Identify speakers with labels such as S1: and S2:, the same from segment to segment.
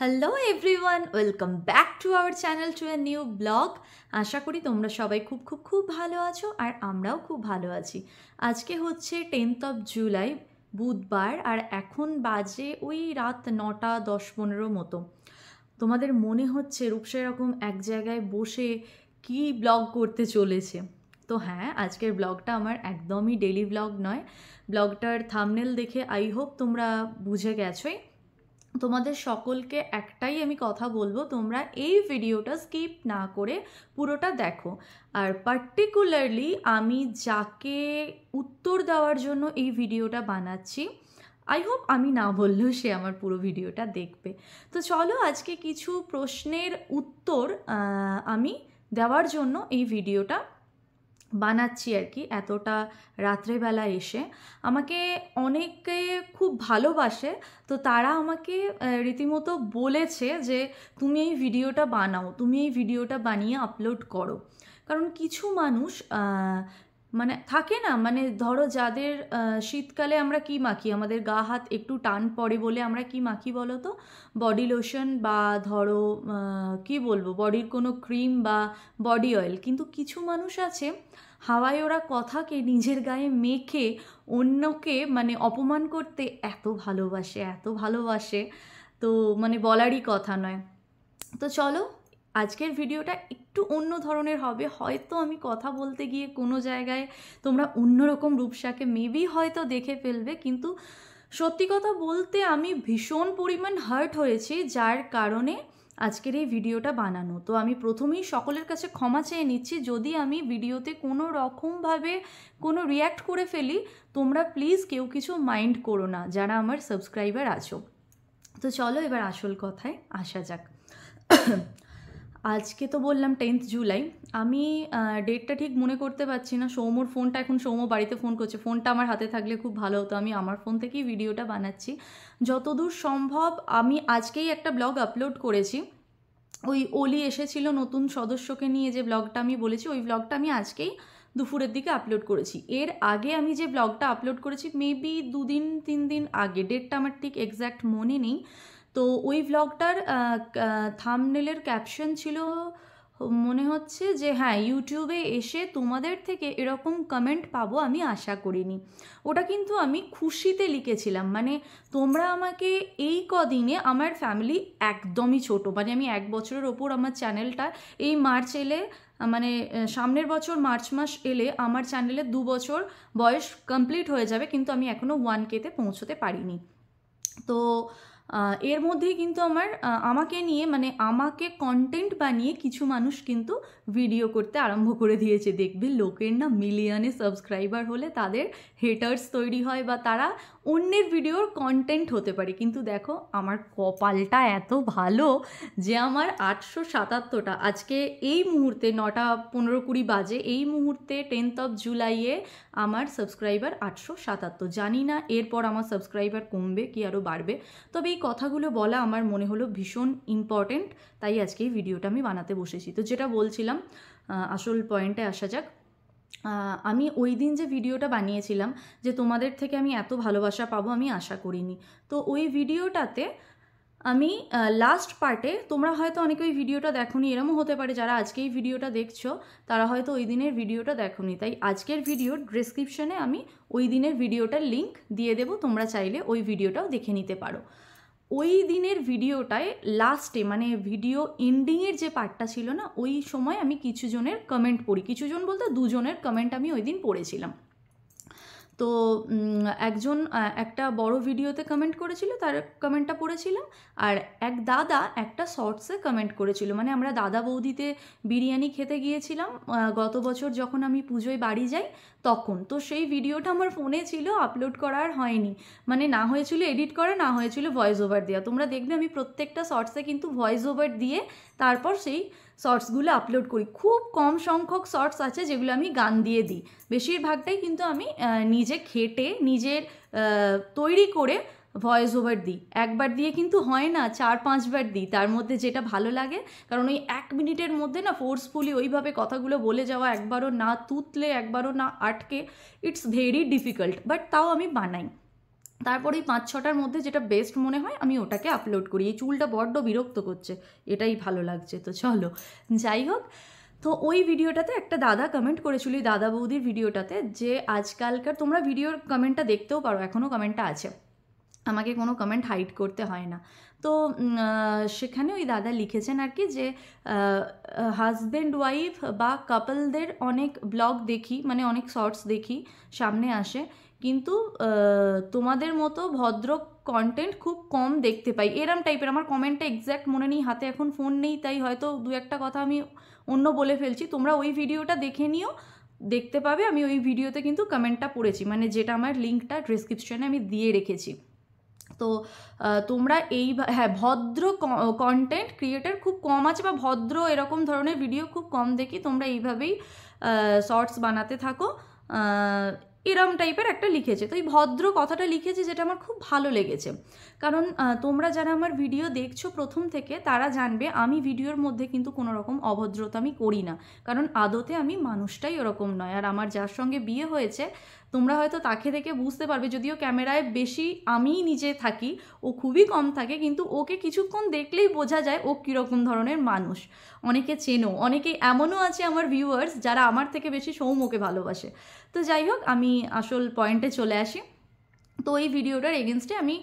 S1: Hello everyone, welcome back to our channel to a new blog. আশা করি তোমরা সবাই খুব ভালো আছো আর আমরাও খুব ভালো আছি। আজকে হচ্ছে 10th অফ জুলাই, বুধবার, আর এখন বাজে ওই রাত 9টা 10-15 মতো। তোমাদের মনে হচ্ছে রূপসা এরকম এক জায়গায় বসে কি ব্লগ করতে চলেছে। তো হ্যাঁ, আজকের ব্লগটা আমার একদমই ডেলি ব্লগ নয়। ব্লগটার থাম্বনেল দেখে আই হোপ তোমরা বুঝে গেছোই। তোমাদের সকলকে একটাই আমি কথা বলবো, তোমরা এই ভিডিওটা স্কিপ না করে পুরোটা দেখো। আর পার্টিকুলারলি আমি যাকে উত্তর দেওয়ার জন্য এই ভিডিওটা বানাচ্ছি, আই হোপ আমি না বললেও সে আমার পুরো ভিডিওটা দেখবে। তো চলো, আজকে কিছু প্রশ্নের উত্তর আমি দেওয়ার জন্য এই ভিডিওটা বানাচ্ছি আর কি। এতটা রাত্রেবেলা এসে আমাকে অনেকে খুব ভালোবাসে, তো তারা আমাকে রীতিমতো বলেছে যে তুমি এই ভিডিওটা বানাও, তুমি এই ভিডিওটা বানিয়ে আপলোড করো। কারণ কিছু মানুষ মানে থাকে না, মানে ধরো যাদের শীতকালে আমরা কি মাখি, আমাদের গা হাত একটু টান পড়ে বলে আমরা কি মাখি বলো তো, বডি লোশন বা ধরো কি বলবো, বডির কোনো ক্রিম বা বডি অয়েল। কিন্তু কিছু মানুষ আছে হাওয়ায় ওরা কথাকে নিজের গায়ে মেখে অন্যকে মানে অপমান করতে এত ভালোবাসে, এত ভালোবাসে, তো মানে বলারই কথা নয়। তো চলো, আজকের ভিডিওটা একটু অন্য ধরনের হবে। হয়তো আমি কথা বলতে গিয়ে কোনো জায়গায় তোমরা অন্যরকম রূপসাকে মেবি হয়তো দেখে ফেলবে, কিন্তু সত্যি কথা বলতে আমি ভীষণ পরিমাণ হার্ট হয়েছি, যার কারণে আজকের এই ভিডিওটা বানানো। তো আমি প্রথমেই সকলের কাছে ক্ষমা চেয়ে নিচ্ছি যদি আমি ভিডিওতে কোনো রকমভাবে কোনো রিয়্যাক্ট করে ফেলি। তোমরা প্লিজ কেউ কিছু মাইন্ড করো না, যারা আমার সাবস্ক্রাইবার আছো। তো চলো এবার আসল কথায় আসা যাক। আজকে তো বললাম 10th জুলাই। আমি ডেটটা ঠিক মনে করতে পারছি না। সৌম্যর ফোনটা, এখন সৌম্য বাড়িতে ফোন করছে, ফোনটা আমার হাতে থাকলে খুব ভালো হতো। আমি আমার ফোন থেকেই ভিডিওটা বানাচ্ছি যতদূর সম্ভব। আমি আজকেই একটা ব্লগ আপলোড করেছি, ওই অলি এসেছিল নতুন সদস্যকে নিয়ে যে ব্লগটা আমি বলেছি, ওই ব্লগটা আমি আজকেই দুপুরের দিকে আপলোড করেছি। এর আগে আমি যে ব্লগটা আপলোড করেছি মেবি 2-3 দিন আগে, ডেটটা আমার ঠিক এক্স্যাক্ট মনে নেই। তো ওই ব্লগটার থাম্বনেলের ক্যাপশন ছিল মনে হচ্ছে যে হ্যাঁ, ইউটিউবে এসে তোমাদের থেকে এরকম কমেন্ট পাবো আমি আশা করিনি। ওটা কিন্তু আমি খুশিতে লিখেছিলাম, মানে তোমরা আমাকে এই কদিনে, আমার ফ্যামিলি একদমই ছোট, মানে আমি 1 বছরের ওপর আমার চ্যানেলটা, এই মার্চ এলে মানে সামনের বছর মার্চ মাস এলে আমার চ্যানেলে 2 বছর বয়স কমপ্লিট হয়ে যাবে, কিন্তু আমি এখনও 1K-তে পৌঁছতে পারিনি। তো এর মধ্যেই কিন্তু আমাকে নিয়ে, মানে আমাকে কন্টেন্ট বানিয়ে কিছু মানুষ কিন্তু ভিডিও করতে আরম্ভ করে দিয়েছে। দেখবে লোকের না মিলিয়নে সাবস্ক্রাইবার হলে তাদের হেটার্স তৈরি হয়, বা তারা অন্যের ভিডিওর কন্টেন্ট হতে পারে। কিন্তু দেখো আমার কপালটা এত ভালো যে আমার 877টা, আজকে এই মুহূর্তে 9টা 15-20 বাজে, এই মুহূর্তে 10th অফ জুলাইয়ে আমার সাবস্ক্রাইবার 877। জানি না এরপর আমার সাবস্ক্রাইবার কমবে কি আরও বাড়বে, তবে এই কথাগুলো বলা আমার মনে হলো ভীষণ ইম্পর্টেন্ট, তাই আজকে এই ভিডিওটা আমি বানাতে বসেছি। তো যেটা বলছিলাম, আসল পয়েন্টে আসা যাক। আমি ওই দিন যে ভিডিওটা বানিয়েছিলাম যে তোমাদের থেকে আমি এত ভালোবাসা পাবো আমি আশা করিনি, তো ওই ভিডিওটাতে আমি লাস্ট পার্টে, তোমরা হয়তো অনেকে ওই ভিডিওটা দেখোনি, এরমও হতে পারে যারা আজকে এই ভিডিওটা দেখছো তারা হয়তো ওই দিনের ভিডিওটা দেখোনি, তাই আজকের ভিডিওর ডেসক্রিপশনে আমি ওই দিনের ভিডিওটার লিঙ্ক দিয়ে দেবো, তোমরা চাইলে ওই ভিডিওটাও দেখে নিতে পারো। ওই দিনের ভিডিওটায় লাস্টে, মানে ভিডিও এন্ডিংয়ের যে পার্টটা ছিল না, ওই সময় আমি কিছু জনের কমেন্ট পড়ি, কিছুজন বলতে 2 জনের কমেন্ট আমি ওই দিন পড়েছিলাম। তো একজন একটা বড় ভিডিওতে কমেন্ট করেছিল, তার কমেন্টটা পড়েছিলাম, আর এক দাদা একটা শর্টসে কমেন্ট করেছিল, মানে আমরা দাদা বৌদিতে বিরিয়ানি খেতে গিয়েছিলাম গত বছর যখন আমি পুজোয় বাড়ি যাই তখন। তো সেই ভিডিওটা আমার ফোনে ছিল, আপলোড করা আর হয়নি, মানে না হয়েছিল এডিট করা, না হয়েছিল ভয়েস ওভার দেওয়া। তোমরা দেখবে আমি প্রত্যেকটা শর্টসে কিন্তু ভয়েস ওভার দিয়ে তারপর সেই শর্টসগুলো আপলোড করি। খুব কম সংখ্যক শর্টস আছে যেগুলো আমি গান দিয়ে দিই, বেশিরভাগটাই কিন্তু আমি নিজে খেটে নিজের তৈরি করে ভয়েস ওভার দিই। একবার দিয়ে কিন্তু হয় না, 4-5 বার দিই, তার মধ্যে যেটা ভালো লাগে। কারণ ওই 1 মিনিটের মধ্যে না ফোর্সফুলি ওইভাবে কথাগুলো বলে যাওয়া, একবারও না তুতলে একবারও না আটকে, ইটস ভেরি ডিফিকাল্ট, বাট তাও আমি বানাই। তারপর এই 5-6টার মধ্যে যেটা বেস্ট মনে হয় আমি ওটাকে আপলোড করি। এই চুলটা বড্ড বিরক্ত করছে, এটাই ভালো লাগছে। তো চলো, যাই হোক, তো ওই ভিডিওটাতে একটা দাদা কমেন্ট করেছিল, এই দাদা বৌদির ভিডিওটাতে, যে আজকালকার, তোমরা ভিডিওর কমেন্টটা দেখতেও পারো, এখনও কমেন্টটা আছে, আমাকে কোনো কমেন্ট হাইড করতে হয় না। তো সেখানে ওই দাদা লিখেছেন আর কি, যে হাজব্যান্ড ওয়াইফ বা কাপলদের অনেক ব্লগ দেখি, মানে অনেক শর্টস দেখি, সামনে আসে, কিন্তু তোমাদের মতো ভদ্র কন্টেন্ট খুব কম দেখতে পাই, এরম টাইপের। আমার কমেন্টটা এক্স্যাক্ট মনে নেই, হাতে এখন ফোন নেই, তাই হয়তো দু একটা কথা আমি অন্য বলে ফেলছি। তোমরা ওই ভিডিওটা দেখে নিও, দেখতে পাবে আমি ওই ভিডিওতে কিন্তু কমেন্টটা পড়েছি, মানে যেটা আমার লিঙ্কটা ডেসক্রিপশনে আমি দিয়ে রেখেছি। তো তোমরা এই, হ্যাঁ, ভদ্র কন্টেন্ট ক্রিয়েটার খুব কম আছে, বা ভদ্র এরকম ধরনের ভিডিও খুব কম দেখি, তোমরা এইভাবেই শর্টস বানাতে থাকো, এরম টাইপের একটা লিখেছে। তো এই ভদ্র কথাটা লিখেছে, যেটা আমার খুব ভালো লেগেছে, কারণ তোমরা যারা আমার ভিডিও দেখছো প্রথম থেকে, তারা জানবে আমি ভিডিওর মধ্যে কিন্তু কোনো রকম অভদ্রতা আমি করি না, কারণ আদতে আমি মানুষটাই ওরকম নয়। আর আমার যার সঙ্গে বিয়ে হয়েছে, তোমরা হয়তো তাকে দেখে বুঝতে পারবে, যদিও ক্যামেরায় বেশি আমিই নিজে থাকি, ও খুবই কম থাকে, কিন্তু ওকে কিছুক্ষণ দেখলেই বোঝা যায় ও কীরকম ধরনের মানুষ। অনেকে চেনো, অনেকে এমনও আছে আমার ভিউয়ার্স যারা আমার থেকে বেশি সৌম্যকে ভালোবাসে। তো যাই হোক, আমি আসল পয়েন্টে চলে আসি। তো ওই ভিডিওটার এগেনস্টে আমি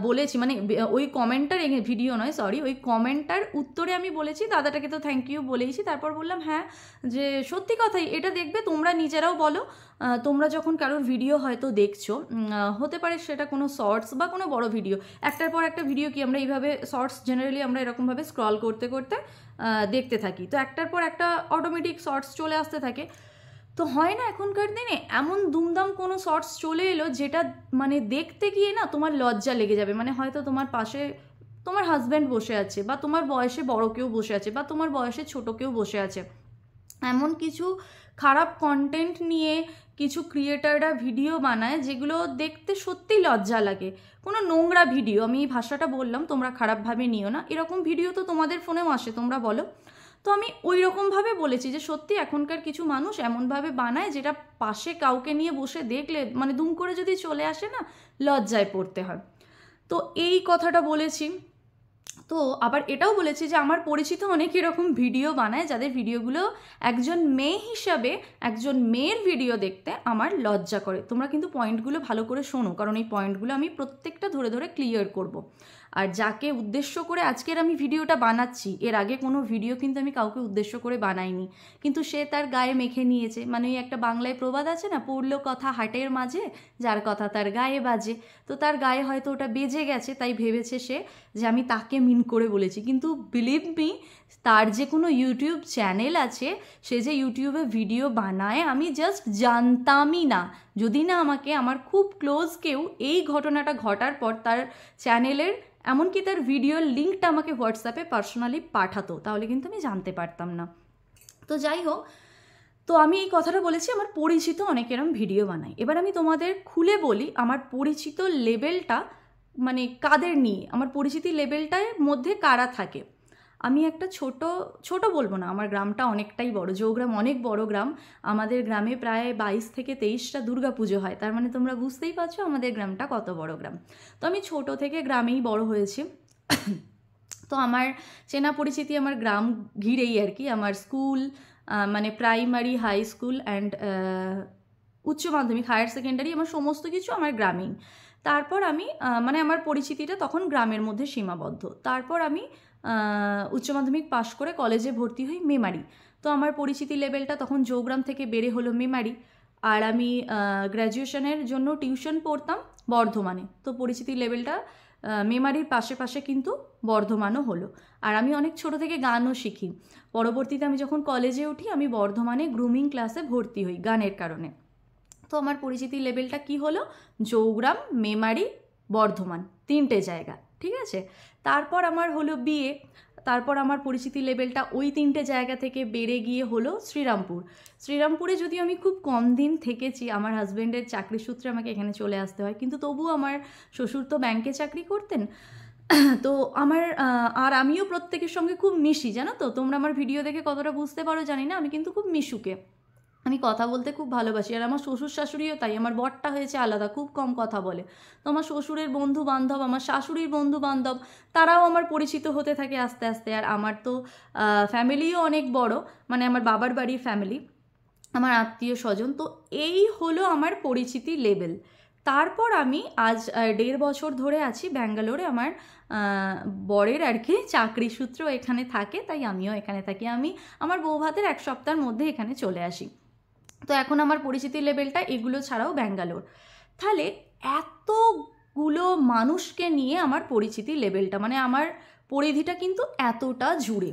S1: বলেছি, মানে ওই কমেন্টটার ভিডিও নয়, সরি, ওই কমেন্টটার উত্তরে আমি বলেছি, দাদাটাকে তো থ্যাংক ইউ বলেইছি, তারপর বললাম হ্যাঁ, যে সত্যি কথাই, এটা দেখবে তোমরা নিজেরাও বলো, তোমরা যখন কারোর ভিডিও হয়তো দেখছো, হতে পারে সেটা কোনো শর্টস বা কোনো বড় ভিডিও, একটার পর একটা ভিডিও কি আমরা এইভাবে শর্টস জেনারেলি আমরা এরকমভাবে স্ক্রল করতে করতে দেখতে থাকি, তো একটার পর একটা অটোমেটিক শর্টস চলে আসতে থাকে। তো হয় না এখনকার দিনে এমন দুমদাম কোনো শর্টস চলে এলো, যেটা মানে দেখতে গিয়ে না তোমার লজ্জা লেগে যাবে, মানে হয়তো তোমার পাশে তোমার হাজব্যান্ড বসে আছে, বা তোমার বয়সে বড় কেউ বসে আছে, বা তোমার বয়সে ছোট কেউ বসে আছে, এমন কিছু খারাপ কন্টেন্ট নিয়ে কিছু ক্রিয়েটাররা ভিডিও বানায়, যেগুলো দেখতে সত্যি লজ্জা লাগে, কোনো নোংরা ভিডিও, আমি এই ভাষাটা বললাম, তোমরা খারাপভাবে নিও না, এরকম ভিডিও তো তোমাদের ফোনেও আসে, তোমরা বলো। তো আমি ওই রকমভাবে বলেছি যে সত্যি এখনকার কিছু মানুষ এমনভাবে বানায়, যেটা পাশে কাউকে নিয়ে বসে দেখলে মানে দুম করে যদি চলে আসে না, লজ্জায় পড়তে হয়। তো এই কথাটা বলেছি। তো আবার এটাও বলেছি যে আমার পরিচিত অনেক এরকম ভিডিও বানায়, যাদের ভিডিওগুলো একজন মেয়ে হিসাবে একজন মেয়ের ভিডিও দেখতে আমার লজ্জা করে। তোমরা কিন্তু পয়েন্টগুলো ভালো করে শোনো, কারণ এই পয়েন্টগুলো আমি প্রত্যেকটা ধরে ধরে ক্লিয়ার করব। আর যাকে উদ্দেশ্য করে আজকের আমি ভিডিওটা বানাচ্ছি, এর আগে কোনো ভিডিও কিন্তু আমি কাউকে উদ্দেশ্য করে বানাইনি, কিন্তু সে তার গায়ে মেখে নিয়েছে, মানে ওই একটা বাংলায় প্রবাদ আছে না, পড়লো কথা হাটের মাঝে, যার কথা তার গায়ে বাজে। তো তার গায়ে হয়তো ওটা বেজে গেছে, তাই ভেবেছে সে যে আমি তাকে মিন করে বলেছি, কিন্তু বিলিভ মি, তার যে কোনো ইউটিউব চ্যানেল আছে, সে যে ইউটিউবে ভিডিও বানায় আমি জাস্ট জানতামই না, যদি না আমাকে আমার খুব ক্লোজ কেউ এই ঘটনাটা ঘটার পর তার চ্যানেলের, এমনকি তার ভিডিওর লিঙ্কটা আমাকে হোয়াটসঅ্যাপে পার্সোনালি পাঠাতো, তাহলে কিন্তু আমি জানতে পারতাম না। তো যাই হোক, তো আমি এই কথাটা বলেছি, আমার পরিচিত অনেক এরম ভিডিও বানাই। এবার আমি তোমাদের খুলে বলি আমার পরিচিত লেভেলটা মানে কাদের নিয়ে, আমার পরিচিতি লেভেলটার মধ্যে কারা থাকে। আমি একটা ছোট বলবো না, আমার গ্রামটা অনেকটাই বড়, জৌগ্রাম অনেক বড় গ্রাম, আমাদের গ্রামে প্রায় 22 থেকে 23টা দুর্গাপুজো হয়, তার মানে তোমরা বুঝতেই পারছো আমাদের গ্রামটা কত বড় গ্রাম। তো আমি ছোট থেকে গ্রামেই বড় হয়েছি। তো আমার চেনা পরিচিতি আমার গ্রাম ঘিরেই আর কি, আমার স্কুল, মানে প্রাইমারি, হাই স্কুল অ্যান্ড উচ্চ মাধ্যমিক, হায়ার সেকেন্ডারি, আমার সমস্ত কিছু আমার গ্রামেই। তারপর আমি মানে আমার পরিচিতিটা তখন গ্রামের মধ্যে সীমাবদ্ধ। তারপর আমি উচ্চ মাধ্যমিক পাশ করে কলেজে ভর্তি হই মেমারি। তো আমার পরিচিতি লেভেলটা তখন জৌগ্রাম থেকে বেড়ে হলো মেমারি, আর আমি গ্র্যাজুয়েশনের জন্য টিউশন পড়তাম বর্ধমানে। তো পরিচিতি লেভেলটা মেমারির পাশে পাশে কিন্তু বর্ধমানও হলো। আর আমি অনেক ছোট থেকে গানও শিখি। পরবর্তীতে আমি যখন কলেজে উঠি, আমি বর্ধমানে গ্রুমিং ক্লাসে ভর্তি হই গানের কারণে। তো আমার পরিচিতি লেভেলটা কি হলো, জৌগ্রাম, মেমারি, বর্ধমান, 3টে জায়গা, ঠিক আছে। তারপর আমার হলো বিয়ে, তারপর আমার পরিচিতি লেভেলটা ওই 3টে জায়গা থেকে বেড়ে গিয়ে হলো শ্রীরামপুর। শ্রীরামপুরে যদিও আমি খুব কম দিন থেকেছি, আমার হাজব্যান্ডের চাকরি সূত্রে আমাকে এখানে চলে আসতে হয়, কিন্তু তবুও আমার শ্বশুর তো ব্যাংকে চাকরি করতেন। তো আমার আর আমিও প্রত্যেকের সঙ্গে খুব মিশি, জানো তো, তোমরা আমার ভিডিও দেখে কতটা বুঝতে পারো জানি না, আমি কিন্তু খুব মিশুকে। আমি কথা বলতে খুব ভালোবাসি, আর আমার শ্বশুর শাশুড়িও তাই। আমার বরটা হয়েছে আলাদা, খুব কম কথা বলে। তো আমার শ্বশুরের বন্ধু বান্ধব, আমার শাশুড়ির বন্ধু বান্ধব, তারাও আমার পরিচিত হতে থাকে আস্তে আস্তে। আর আমার তো ফ্যামিলিও অনেক বড়, মানে আমার বাবার বাড়ির ফ্যামিলি, আমার আত্মীয় স্বজন। তো এই হলো আমার পরিচিতি লেভেল। তারপর আমি আজ 1.5 বছর ধরে আছি ব্যাঙ্গালোরে। আমার বরের আর কি চাকরি সূত্র এখানে থাকে, তাই আমিও এখানে থাকি। আমি আমার বৌভাতের 1 সপ্তাহের মধ্যে এখানে চলে আসি। তো এখন আমার পরিচিতি লেভেলটা এগুলো ছাড়াও ব্যাঙ্গালোর। তাহলে এতগুলো মানুষকে নিয়ে আমার পরিচিতি লেভেলটা, মানে আমার পরিধিটা কিন্তু এতটা জুড়ে।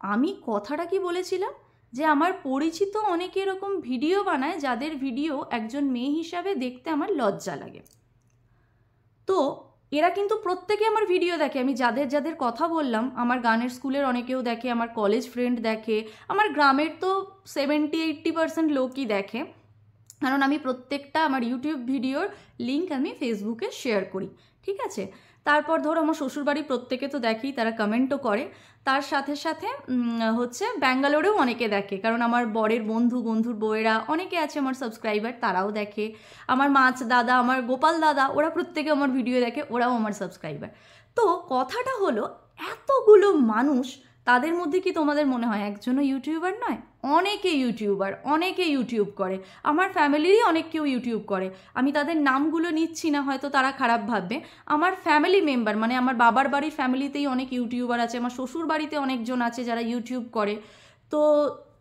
S1: আমি কথাটা কি বলেছিলাম, যে আমার পরিচিত অনেকে এরকম ভিডিও বানায় যাদের ভিডিও একজন মেয়ে হিসাবে দেখতে আমার লজ্জা লাগে। তো এরা কিন্তু প্রত্যেকে আমার ভিডিও দেখে। আমি যাদের যাদের কথা বললাম, আমার গানের স্কুলের অনেকেও দেখে, আমার কলেজ ফ্রেন্ড দেখে, আমার গ্রামের তো 70-80% লোকই দেখে, কারণ আমি প্রত্যেকটা আমার ইউটিউব ভিডিওর লিঙ্ক আমি ফেসবুকে শেয়ার করি, ঠিক আছে। তারপর ধরো আমার শ্বশুরবাড়ি প্রত্যেকে তো দেখেই, তারা কমেন্টও করে। তার সাথে সাথে হচ্ছে ব্যাঙ্গালোরেও অনেকে দেখে, কারণ আমার বরের বন্ধুর বউয়েরা অনেকে আছে আমার সাবস্ক্রাইবার, তারাও দেখে। আমার মাছ দাদা, আমার গোপাল দাদা, ওরা প্রত্যেকে আমার ভিডিও দেখে, ওরাও আমার সাবস্ক্রাইবার। তো কথাটা হলো, এতগুলো মানুষ, তাদের মধ্যে কি তোমাদের মনে হয় একজনও ইউটিউবার নয়? অনেকে ইউটিউবার, অনেকে ইউটিউব করে। আমার ফ্যামিলিরই অনেক কেউ ইউটিউব করে। আমি তাদের নামগুলো নিচ্ছি না, হয়তো তারা খারাপ ভাববে। আমার ফ্যামিলি মেম্বার, মানে আমার বাবার বাড়ির ফ্যামিলিতেই অনেক ইউটিউবার আছে, আমার শ্বশুর বাড়িতে অনেকজন আছে যারা ইউটিউব করে। তো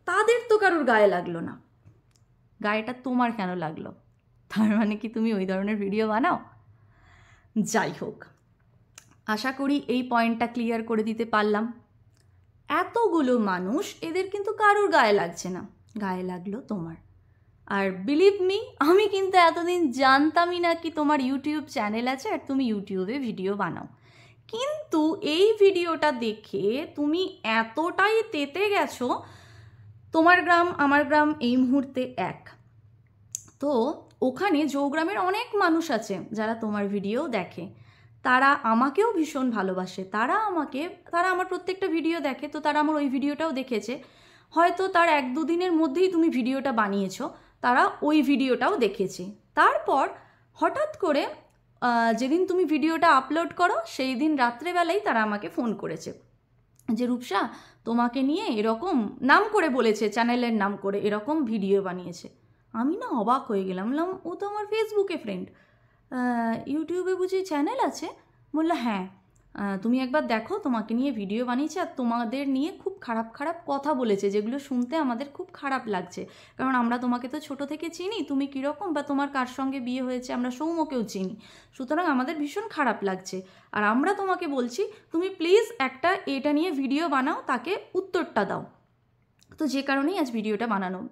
S1: তাদের তো কারোর গায়ে লাগলো না, গায়েটা তোমার কেন লাগলো? তার মানে কি তুমি ওই ধরনের ভিডিও বানাও? যাই হোক, আশা করি এই পয়েন্টটা ক্লিয়ার করে দিতে পারলাম। এতগুলো মানুষ, এদের কিন্তু কারোর গায়ে লাগছে না, গায়ে লাগলো তোমার। আর বিলিভ মি, আমি কিন্তু এতদিন জানতামই না কি তোমার ইউটিউব চ্যানেল আছে আর তুমি ইউটিউবে ভিডিও বানাও। কিন্তু এই ভিডিওটা দেখে তুমি এতটাই তেতে গেছো। তোমার গ্রাম আমার গ্রাম এই মুহূর্তে এক। তো ওখানে জৌগ্রামের অনেক মানুষ আছে যারা তোমার ভিডিও দেখে, তারা আমাকেও ভীষণ ভালোবাসে। তারা আমার প্রত্যেকটা ভিডিও দেখে, তো তারা আমার ওই ভিডিওটাও দেখেছে। হয়তো তার 1-2 দিনের মধ্যেই তুমি ভিডিওটা বানিয়েছো, তারা ওই ভিডিওটাও দেখেছে। তারপর হঠাৎ করে যেদিন তুমি ভিডিওটা আপলোড করো সেই দিন রাত্রেবেলাই তারা আমাকে ফোন করেছে যে রূপসা, তোমাকে নিয়ে এরকম, নাম করে বলেছে, চ্যানেলের নাম করে, এরকম ভিডিও বানিয়েছে। আমি না অবাক হয়ে গেলাম, বললাম ও তো আমার ফেসবুকে ফ্রেন্ড, ইউটিউবে বুঝি চ্যানেল আছে? বললো হ্যাঁ, তুমি একবার দেখো, তোমাকে নিয়ে ভিডিও বানিয়েছে আর তোমাদের নিয়ে খুব খারাপ খারাপ কথা বলেছে, যেগুলো শুনতে আমাদের খুব খারাপ লাগছে। কারণ আমরা তোমাকে তো ছোট থেকে চিনি, তুমি কীরকম বা তোমার কার সঙ্গে বিয়ে হয়েছে আমরা সৌম্যকেও চিনি, সুতরাং আমাদের ভীষণ খারাপ লাগছে। আর আমরা তোমাকে বলছি তুমি প্লিজ একটা এটা নিয়ে ভিডিও বানাও, তাকে উত্তরটা দাও। তো যে কারণেই আজ ভিডিওটা বানানো।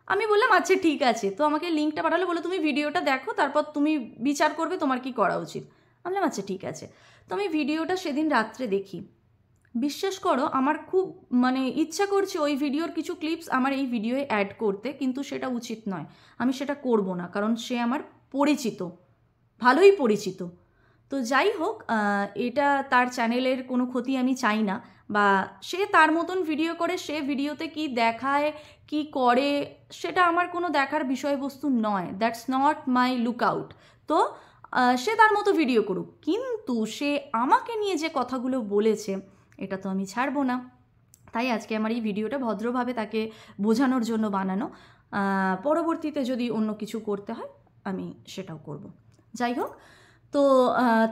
S1: আমি বললাম আচ্ছা ঠিক আছে। তো আমাকে লিঙ্কটা পাঠালো, বলো তুমি ভিডিওটা দেখো, তারপর তুমি বিচার করবে তোমার কি করা উচিত। আমি বললাম আচ্ছা ঠিক আছে। তো আমি ভিডিওটা সেদিন রাত্রে দেখি। বিশ্বাস করো, আমার খুব মানে ইচ্ছা করছে ওই ভিডিওর কিছু ক্লিপস আমার এই ভিডিওয়ে অ্যাড করতে, কিন্তু সেটা উচিত নয়, আমি সেটা করব না, কারণ সে আমার পরিচিত, ভালোই পরিচিত। তো যাই হোক, এটা তার চ্যানেলের কোনো ক্ষতি আমি চাই না, বা সে তার মতন ভিডিও করে, সে ভিডিওতে কি দেখায় কি করে সেটা আমার কোনো দেখার বিষয়বস্তু নয়, that's not my look out. তো সে তার মতো ভিডিও করুক, কিন্তু সে আমাকে নিয়ে যে কথাগুলো বলেছে এটা তো আমি ছাড়বো না। তাই আজকে আমার এই ভিডিওটা ভদ্রভাবে তাকে বোঝানোর জন্য বানানো। পরবর্তীতে যদি অন্য কিছু করতে হয় আমি সেটাও করব। যাই হোক, তো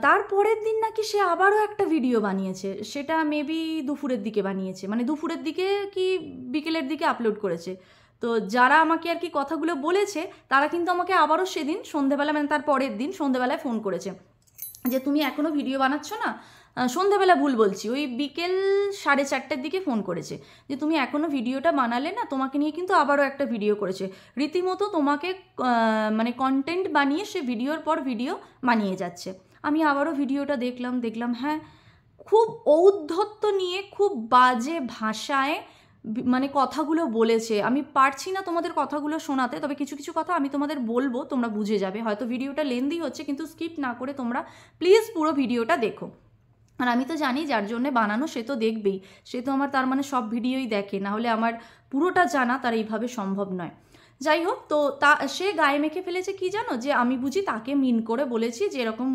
S1: তারপরের দিন নাকি সে আবারও একটা ভিডিও বানিয়েছে, সেটা মেবি দুপুরের দিকে বানিয়েছে, মানে দুপুরের দিকে কি বিকেলের দিকে আপলোড করেছে। তো যারা আমাকে আর কি কথাগুলো বলেছে তারা কিন্তু আমাকে আবারও সেদিন সন্ধেবেলা, মানে তার পরের দিন সন্ধেবেলায় ফোন করেছে যে তুমি এখনও ভিডিও বানাচ্ছ না। সন্ধেবেলা ভুল বলছি, ওই বিকেল 4:30টার দিকে ফোন করেছে যে তুমি এখনও ভিডিওটা বানালে না, তোমাকে নিয়ে কিন্তু আবারও একটা ভিডিও করেছে, রীতিমতো তোমাকে মানে কন্টেন্ট বানিয়ে সে ভিডিওর পর ভিডিও বানিয়ে যাচ্ছে। আমি আবারও ভিডিওটা দেখলাম হ্যাঁ, খুব ঔদ্ধত্য নিয়ে, খুব বাজে ভাষায় মানে কথাগুলো বলেছে। আমি পারছি না তোমাদের কথাগুলো শোনাতে, তবে কিছু কিছু কথা আমি তোমাদের বলবো, তোমরা বুঝে যাবে। হয়তো ভিডিওটা লেন্দি হচ্ছে, কিন্তু স্কিপ না করে তোমরা প্লিজ পুরো ভিডিওটা দেখো। আর আমি তো জানি যার জন্য বানানো সে তো দেখবেই, সে তো আমার তার মানে সব ভিডিওই দেখে, না হলে আমার পুরোটা জানা তার এইভাবে সম্ভব নয়। যাই হোক, তো সে গায়ে মেখে ফেলেছে কি জানো, যে আমি বুঝি তাকে মিন করে বলেছি, যে এরকম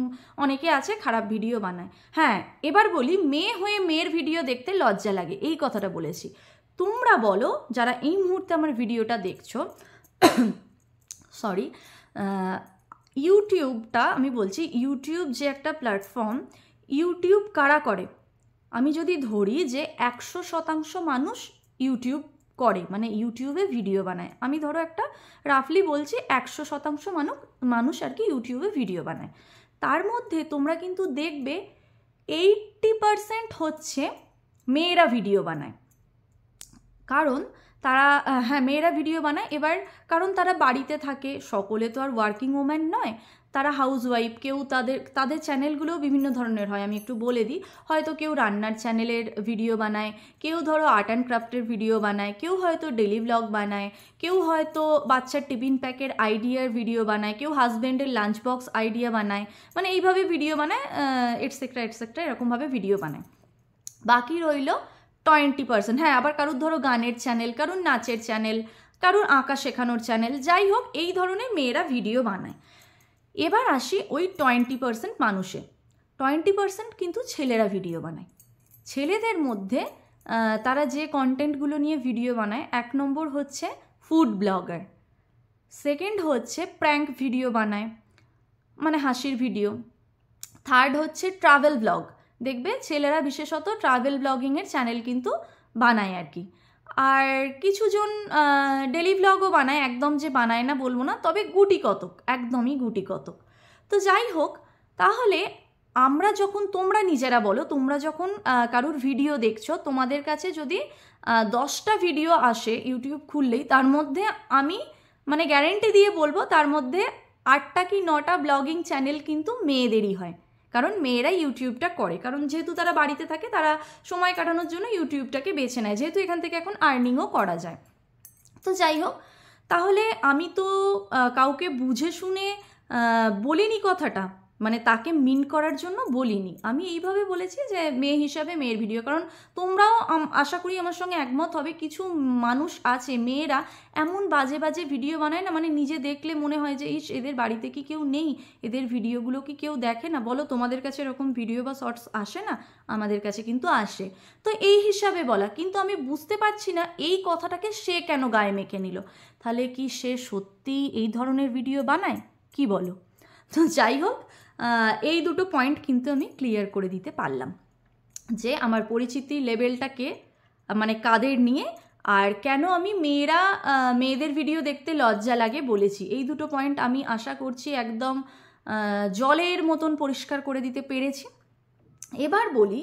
S1: অনেকে আছে খারাপ ভিডিও বানায়। হ্যাঁ, এবার বলি, মেয়ে হয়ে মেয়ের ভিডিও দেখতে লজ্জা লাগে, এই কথাটা বলেছি। তোমরা বলো যারা এই মুহূর্তে আমার ভিডিওটা দেখছো, সরি, ইউটিউবটা আমি বলছি, ইউটিউব যে একটা প্ল্যাটফর্ম, ইউটিউব কারা করে? আমি যদি ধরি যে 100% মানুষ ইউটিউব করে, মানে ইউটিউবে ভিডিও বানায়, আমি ধরো একটা রাফলি বলছি 100% মানুষ আর কি ইউটিউবে ভিডিও বানায়, তার মধ্যে তোমরা কিন্তু দেখবে 80% হচ্ছে মেয়েরা ভিডিও বানায়। কারণ তারা, হ্যাঁ, মেয়েরা ভিডিও বানায়। এবার কারণ তারা বাড়িতে থাকে, সকলে তো আর ওয়ার্কিং ওম্যান নয়, তারা হাউসওয়াইফ, কেউ তাদের চ্যানেলগুলোও বিভিন্ন ধরনের হয়, আমি একটু বলে দিই। হয়তো কেউ রান্নার চ্যানেলের ভিডিও বানায়, কেউ ধরো আর্ট অ্যান্ড ক্রাফটের ভিডিও বানায়, কেউ হয়তো ডেলি ব্লগ বানায়, কেউ হয়তো বাচ্চার টিফিন প্যাকের আইডিয়ার ভিডিও বানায়, কেউ হাজব্যান্ডের লাঞ্চ বক্স আইডিয়া বানায়, মানে এইভাবে ভিডিও বানায়, এটসেট্রা এটসেট্রা, এরকমভাবে ভিডিও বানায়। বাকি রইল 20%। হ্যাঁ, আবার কারুর ধরো গানের চ্যানেল, কারুর নাচের চ্যানেল, কারুর আঁকা শেখানোর চ্যানেল, যাই হোক এই ধরনের মেয়েরা ভিডিও বানায়। এবার আসি ওই 20% মানুষে। 20% কিন্তু ছেলেরা ভিডিও বানায়। ছেলেদের মধ্যে তারা যে কন্টেন্টগুলো নিয়ে ভিডিও বানায়, 1 নম্বর হচ্ছে ফুড ব্লগার, সেকেন্ড হচ্ছে প্র্যাঙ্ক ভিডিও বানায়, মানে হাসির ভিডিও, থার্ড হচ্ছে ট্রাভেল ব্লগ। দেখবে ছেলেরা বিশেষত ট্রাভেল ব্লগিংয়ের চ্যানেল কিন্তু বানায় আর কি। আর কিছুজন ডেলি ব্লগও বানায়, একদম যে বানায় না বলবো না, তবে গুটি কতক, একদমই গুটি কতক। তো যাই হোক, তাহলে আমরা যখন, তোমরা নিজেরা বলো, তোমরা যখন কারুর ভিডিও দেখছো, তোমাদের কাছে যদি 10টা ভিডিও আসে ইউটিউব খুললেই, তার মধ্যে আমি মানে গ্যারেন্টি দিয়ে বলবো তার মধ্যে 8টা কি 9টা ব্লগিং চ্যানেল কিন্তু মেয়েদেরই হয়। কারণ মেয়েরা ইউটিউবটা করে, কারণ যেহেতু তারা বাড়িতে থাকে, তারা সময় কাটানোর জন্য ইউটিউবটাকে বেছে নেয়, যেহেতু এখান থেকে এখন আর্নিংও করা যায়। তো যাই হোক, তাহলে আমি তো কাউকে বুঝে শুনে বলিনি কথাটা, মানে তাকে মিন করার জন্য বলিনি, আমি এইভাবে বলেছি যে মেয়ে হিসাবে মেয়ের ভিডিও। কারণ তোমরাও আশা করি আমার সঙ্গে একমত হবে, কিছু মানুষ আছে মেয়েরা এমন বাজে বাজে ভিডিও বানায় না, মানে নিজে দেখলে মনে হয় যে ইস, এদের বাড়িতে কি কেউ নেই, এদের ভিডিওগুলো কি কেউ দেখে না? বলো, তোমাদের কাছে এরকম ভিডিও বা শর্টস আসে না? আমাদের কাছে কিন্তু আসে। তো এই হিসাবে বলা, কিন্তু আমি বুঝতে পারছি না এই কথাটাকে সে কেন গায়ে মেখে নিল। তাহলে কি সে সত্যি এই ধরনের ভিডিও বানায়, কি বলো? তো যাই হোক, এই দুটো পয়েন্ট কিন্তু আমি ক্লিয়ার করে দিতে পারলাম, যে আমার পরিচিতি লেভেলটাকে মানে কাদের নিয়ে, আর কেন আমি মেয়েদের ভিডিও দেখতে লজ্জা লাগে বলেছি। এই দুটো পয়েন্ট আমি আশা করছি একদম জলের মতন পরিষ্কার করে দিতে পেরেছি। এবার বলি,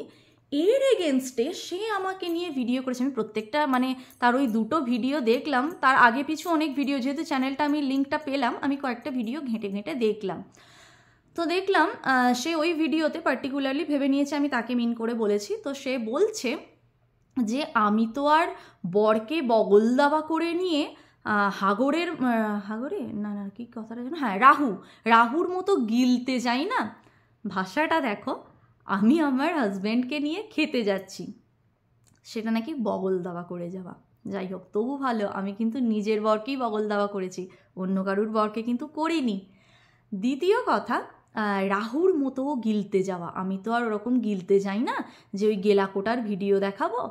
S1: এর এগেনস্টে সে আমাকে নিয়ে ভিডিও করেছে, আমি প্রত্যেকটা মানে তার ওই দুটো ভিডিও দেখলাম, তার আগে পিছু অনেক ভিডিও, যেহেতু চ্যানেলটা আমি লিঙ্কটা পেলাম, আমি কয়েকটা ভিডিও ঘেঁটে ঘেঁটে দেখলাম। তো দেখলাম সে ওই ভিডিওতে পার্টিকুলারলি ভেবে নিয়েছে আমি তাকে মিন করে বলেছি। তো সে বলছে যে আমি তো আর বরকে বগল দাবা করে নিয়ে হাগরে না না কি কথাটা যেন, হ্যাঁ, রাহুর মতো গিলতে যাই না। ভাষাটা দেখো, আমি আমার হাজব্যান্ডকে নিয়ে খেতে যাচ্ছি, সেটা নাকি বগল দাবা করে যাওয়া। যাই হোক, তবু ভালো, আমি কিন্তু নিজের বরকেই বগল দাবা করেছি, অন্য কারুর বরকে কিন্তু করিনি। দ্বিতীয় কথা, রাহুর মতো গিলতে যাওয়া, আমি তো আর ওরকম গিলতে যাই না যে ওই গেলাকোটার ভিডিও দেখাবো।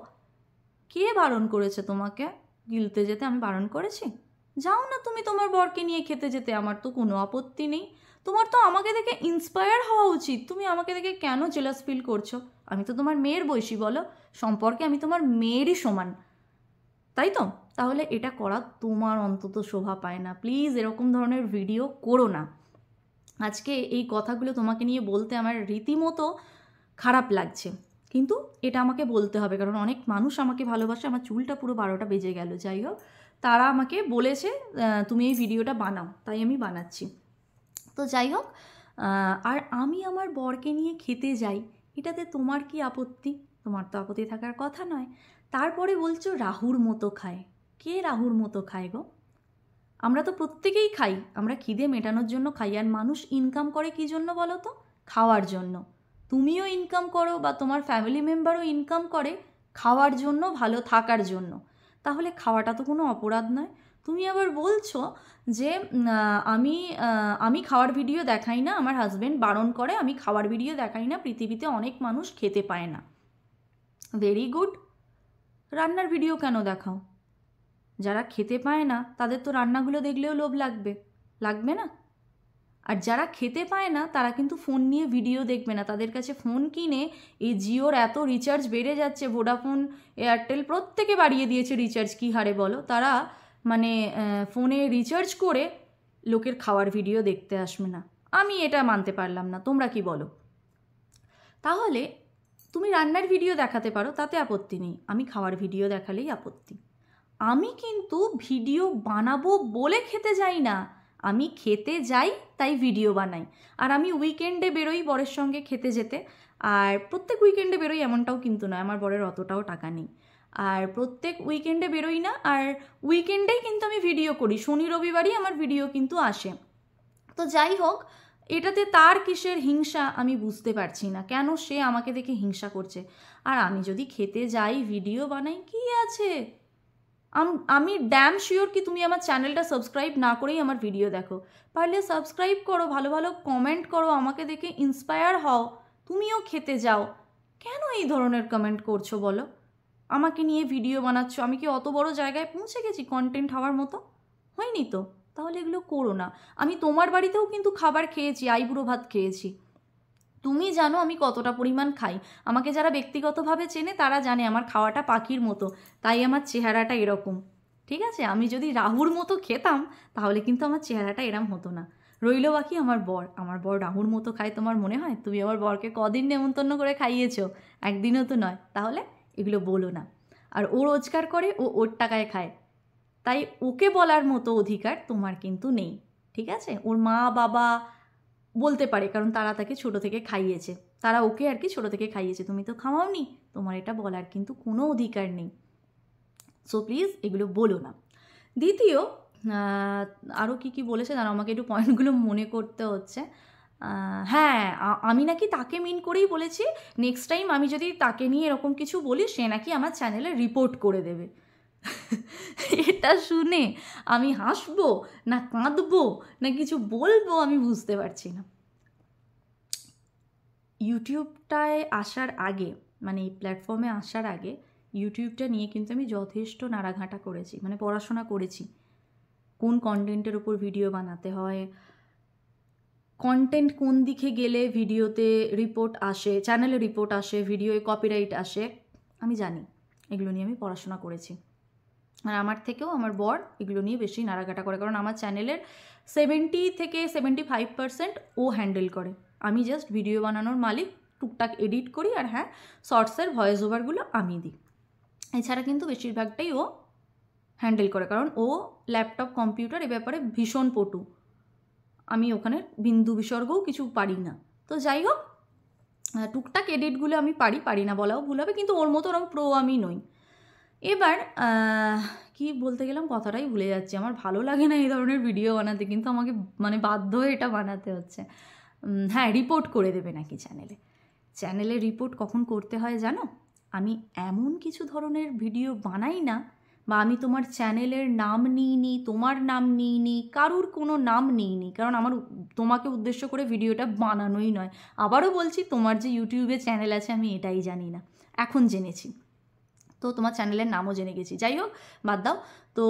S1: কে বারণ করেছে তোমাকে গিলতে যেতে? আমি বারণ করেছি? যাও না তুমি তোমার বরকে নিয়ে খেতে যেতে, আমার তো কোনো আপত্তি নেই। তোমার তো আমাকে দেখে ইন্সপায়ার হওয়া উচিত, তুমি আমাকে দেখে কেন জেলাস ফিল করছো? আমি তো তোমার মেয়ের বয়সী, বলো, সম্পর্কে আমি তোমার মেয়েরই সমান, তাই তো? তাহলে এটা করা তোমার অন্তত শোভা পায় না। প্লিজ এরকম ধরনের ভিডিও করো না। আজকে এই কথাগুলো তোমাকে নিয়ে বলতে আমার রীতিমতো খারাপ লাগছে, কিন্তু এটা আমাকে বলতে হবে, কারণ অনেক মানুষ আমাকে ভালোবাসে। আমার চুলটা পুরো 12টা বেজে গেল। যাই হোক, তারা আমাকে বলেছে তুমি এই ভিডিওটা বানাও, তাই আমি বানাচ্ছি। তো যাই হোক, আর আমি আমার বরকে নিয়ে খেতে যাই, এটাতে তোমার কি আপত্তি? তোমার তো আপত্তি থাকার কথা নয়। তারপরে বলছো রাহুর মতো খায়। কে রাহুর মতো খায় গো? আমরা তো প্রত্যেকেই খাই, আমরা খিদে মেটানোর জন্য খাই। আর মানুষ ইনকাম করে কী জন্য বলো তো? খাওয়ার জন্য। তুমিও ইনকাম করো বা তোমার ফ্যামিলি মেম্বারও ইনকাম করে খাওয়ার জন্য, ভালো থাকার জন্য। তাহলে খাওয়াটা তো কোনো অপরাধ নয়। তুমি আবার বলছো যে আমি খাওয়ার ভিডিও দেখাই না, আমার হাজব্যান্ড বারণ করে, আমি খাওয়ার ভিডিও দেখাই না, পৃথিবীতে অনেক মানুষ খেতে পায় না। ভেরি গুড, রান্নার ভিডিও কেন দেখাও? যারা খেতে পায় না তাদের তো রান্নাগুলো দেখলেও লোভ লাগবে না? আর যারা খেতে পায় না তারা কিন্তু ফোন নিয়ে ভিডিও দেখবে না, তাদের কাছে ফোন কিনে এই জিওর এত রিচার্জ বেড়ে যাচ্ছে, ভোডাফোন, এয়ারটেল প্রত্যেকে বাড়িয়ে দিয়েছে রিচার্জ, কী হারে বলো, তারা মানে ফোনে রিচার্জ করে লোকের খাওয়ার ভিডিও দেখতে আসবে না। আমি এটা মানতে পারলাম না, তোমরা কি বলো? তাহলে তুমি রান্নার ভিডিও দেখাতে পারো, তাতে আপত্তি নেই, আমি খাওয়ার ভিডিও দেখালেই আপত্তি। আমি কিন্তু ভিডিও বানাবো বলে খেতে যাই না, আমি খেতে যাই তাই ভিডিও বানাই। আর আমি উইকেন্ডে বেরোই বরের সঙ্গে খেতে যেতে, আর প্রত্যেক উইকেন্ডে বেরোই এমনটাও কিন্তু নয়, আমার বরের অতটাও টাকা নেই, আর প্রত্যেক উইকেন্ডে বেরোই না, আর উইকেন্ডেই কিন্তু আমি ভিডিও করি, শনি রবিবারই আমার ভিডিও কিন্তু আসে। তো যাই হোক, এটাতে তার কিসের হিংসা আমি বুঝতে পারছি না, কেন সে আমাকে দেখে হিংসা করছে। আর আমি যদি খেতে যাই ভিডিও বানাই, কি আছে? আমি ড্যাম শিওর কি তুমি আমার চ্যানেলটা সাবস্ক্রাইব না করেই আমার ভিডিও দেখো। পারলে সাবস্ক্রাইব করো, ভালো ভালো কমেন্ট করো, আমাকে দেখে ইন্সপায়ার হও, তুমিও খেতে যাও। কেন এই ধরনের কমেন্ট করছো বলো? আমাকে নিয়ে ভিডিও বানাচ্ছ, আমি কি অত বড় জায়গায় পৌঁছে গেছি কন্টেন্ট হওয়ার মতো? হয়নি তো, তাহলে এগুলো করো না। আমি তোমার বাড়িতেও কিন্তু খাবার খেয়েছি, আইবুড়ো ভাত খেয়েছি, তুমি জানো আমি কতটা পরিমাণ খাই। আমাকে যারা ব্যক্তিগতভাবে চেনে তারা জানে আমার খাওয়াটা পাখির মতো, তাই আমার চেহারাটা এরকম। ঠিক আছে, আমি যদি রাহুর মতো খেতাম তাহলে কিন্তু আমার চেহারাটা এরম হতো না। রইল বাকি আমার বর রাহুর মতো খায়, তোমার মনে হয়? তুমি আমার বরকে কদিন নেমন্তন্ন করে খাইয়েছো? একদিনও তো নয়। তাহলে এগুলো বলো না। আর ও রোজগার করে, ও ওর টাকায় খায়, তাই ওকে বলার মতো অধিকার তোমার কিন্তু নেই। ঠিক আছে, ওর মা বাবা বলতে পারে, কারণ তারা তাকে ছোট থেকে খাইয়েছে, তারা ওকে আর কি ছোট থেকে খাইয়েছে, তুমি তো খাওয়াওনি, তোমার এটা বলার কিন্তু কোনো অধিকার নেই। সো প্লিজ এগুলো বলো না। দ্বিতীয়, আরও কী বলেছে জানো, আমাকে একটু পয়েন্টগুলো মনে করতে হচ্ছে। হ্যাঁ, আমি নাকি তাকে মিন করেই বলেছি নেক্সট টাইম আমি যদি তাকে নিয়ে এরকম কিছু বলি সে নাকি আমার চ্যানেলে রিপোর্ট করে দেবে। এটা শুনে আমি হাসবো না কাঁদবো না কিছু বলবো আমি বুঝতে পারছি না। ইউটিউবটায় আসার আগে, মানে এই প্ল্যাটফর্মে আসার আগে ইউটিউবটা নিয়ে কিন্তু আমি যথেষ্ট নাড়াঘাটা করেছি, মানে পড়াশোনা করেছি কোন কন্টেন্টের উপর ভিডিও বানাতে হয়, কন্টেন্ট কোন দিকে গেলে ভিডিওতে রিপোর্ট আসে, চ্যানেলে রিপোর্ট আসে, ভিডিওয়ে কপিরাইট আসে, আমি জানি, এগুলো নিয়ে আমি পড়াশোনা করেছি। আর আমার থেকেও আমার বর এগুলো নিয়ে বেশি নাড়াঘাটা করে, কারণ আমার চ্যানেলের 70 থেকে 75% ও হ্যান্ডেল করে, আমি জাস্ট ভিডিও বানানোর মালিক, টুকটাক এডিট করি, আর হ্যাঁ শর্টসের ভয়েস ওভারগুলো আমি দিই। এছাড়া কিন্তু বেশিরভাগটাই ও হ্যান্ডেল করে, কারণ ও ল্যাপটপ কম্পিউটার এ ব্যাপারে ভীষণ পটু, আমি ওখানে বিন্দু বিসর্গও কিছু পারি না। তো যাই হোক, টুকটাক এডিটগুলো আমি পারি না বলাও ভুল হবে, কিন্তু ওর মতো ওরকম প্রো আমি নই। এবার কি বলতে গেলাম, কথাটাই ভুলে যাচ্ছি। আমার ভালো লাগে না এই ধরনের ভিডিও বানাতে, কিন্তু আমাকে মানে বাধ্য হয়ে এটা বানাতে হচ্ছে। হ্যাঁ, রিপোর্ট করে দেবে নাকি চ্যানেলে রিপোর্ট কখন করতে হয় জানো? আমি এমন কিছু ধরনের ভিডিও বানাই না, বা আমি তোমার চ্যানেলের নাম নিইনি, তোমার নাম নিইনি, কারুর কোনো নাম নিইনি, কারণ আমার তোমাকে উদ্দেশ্য করে ভিডিওটা বানানোই নয়। আবারও বলছি, তোমার যে ইউটিউবে চ্যানেল আছে আমি এটাই জানি না, এখন জেনেছি, তো তোমার চ্যানেলের নামও জেনে গেছি। যাই হোক, বাদ দাও। তো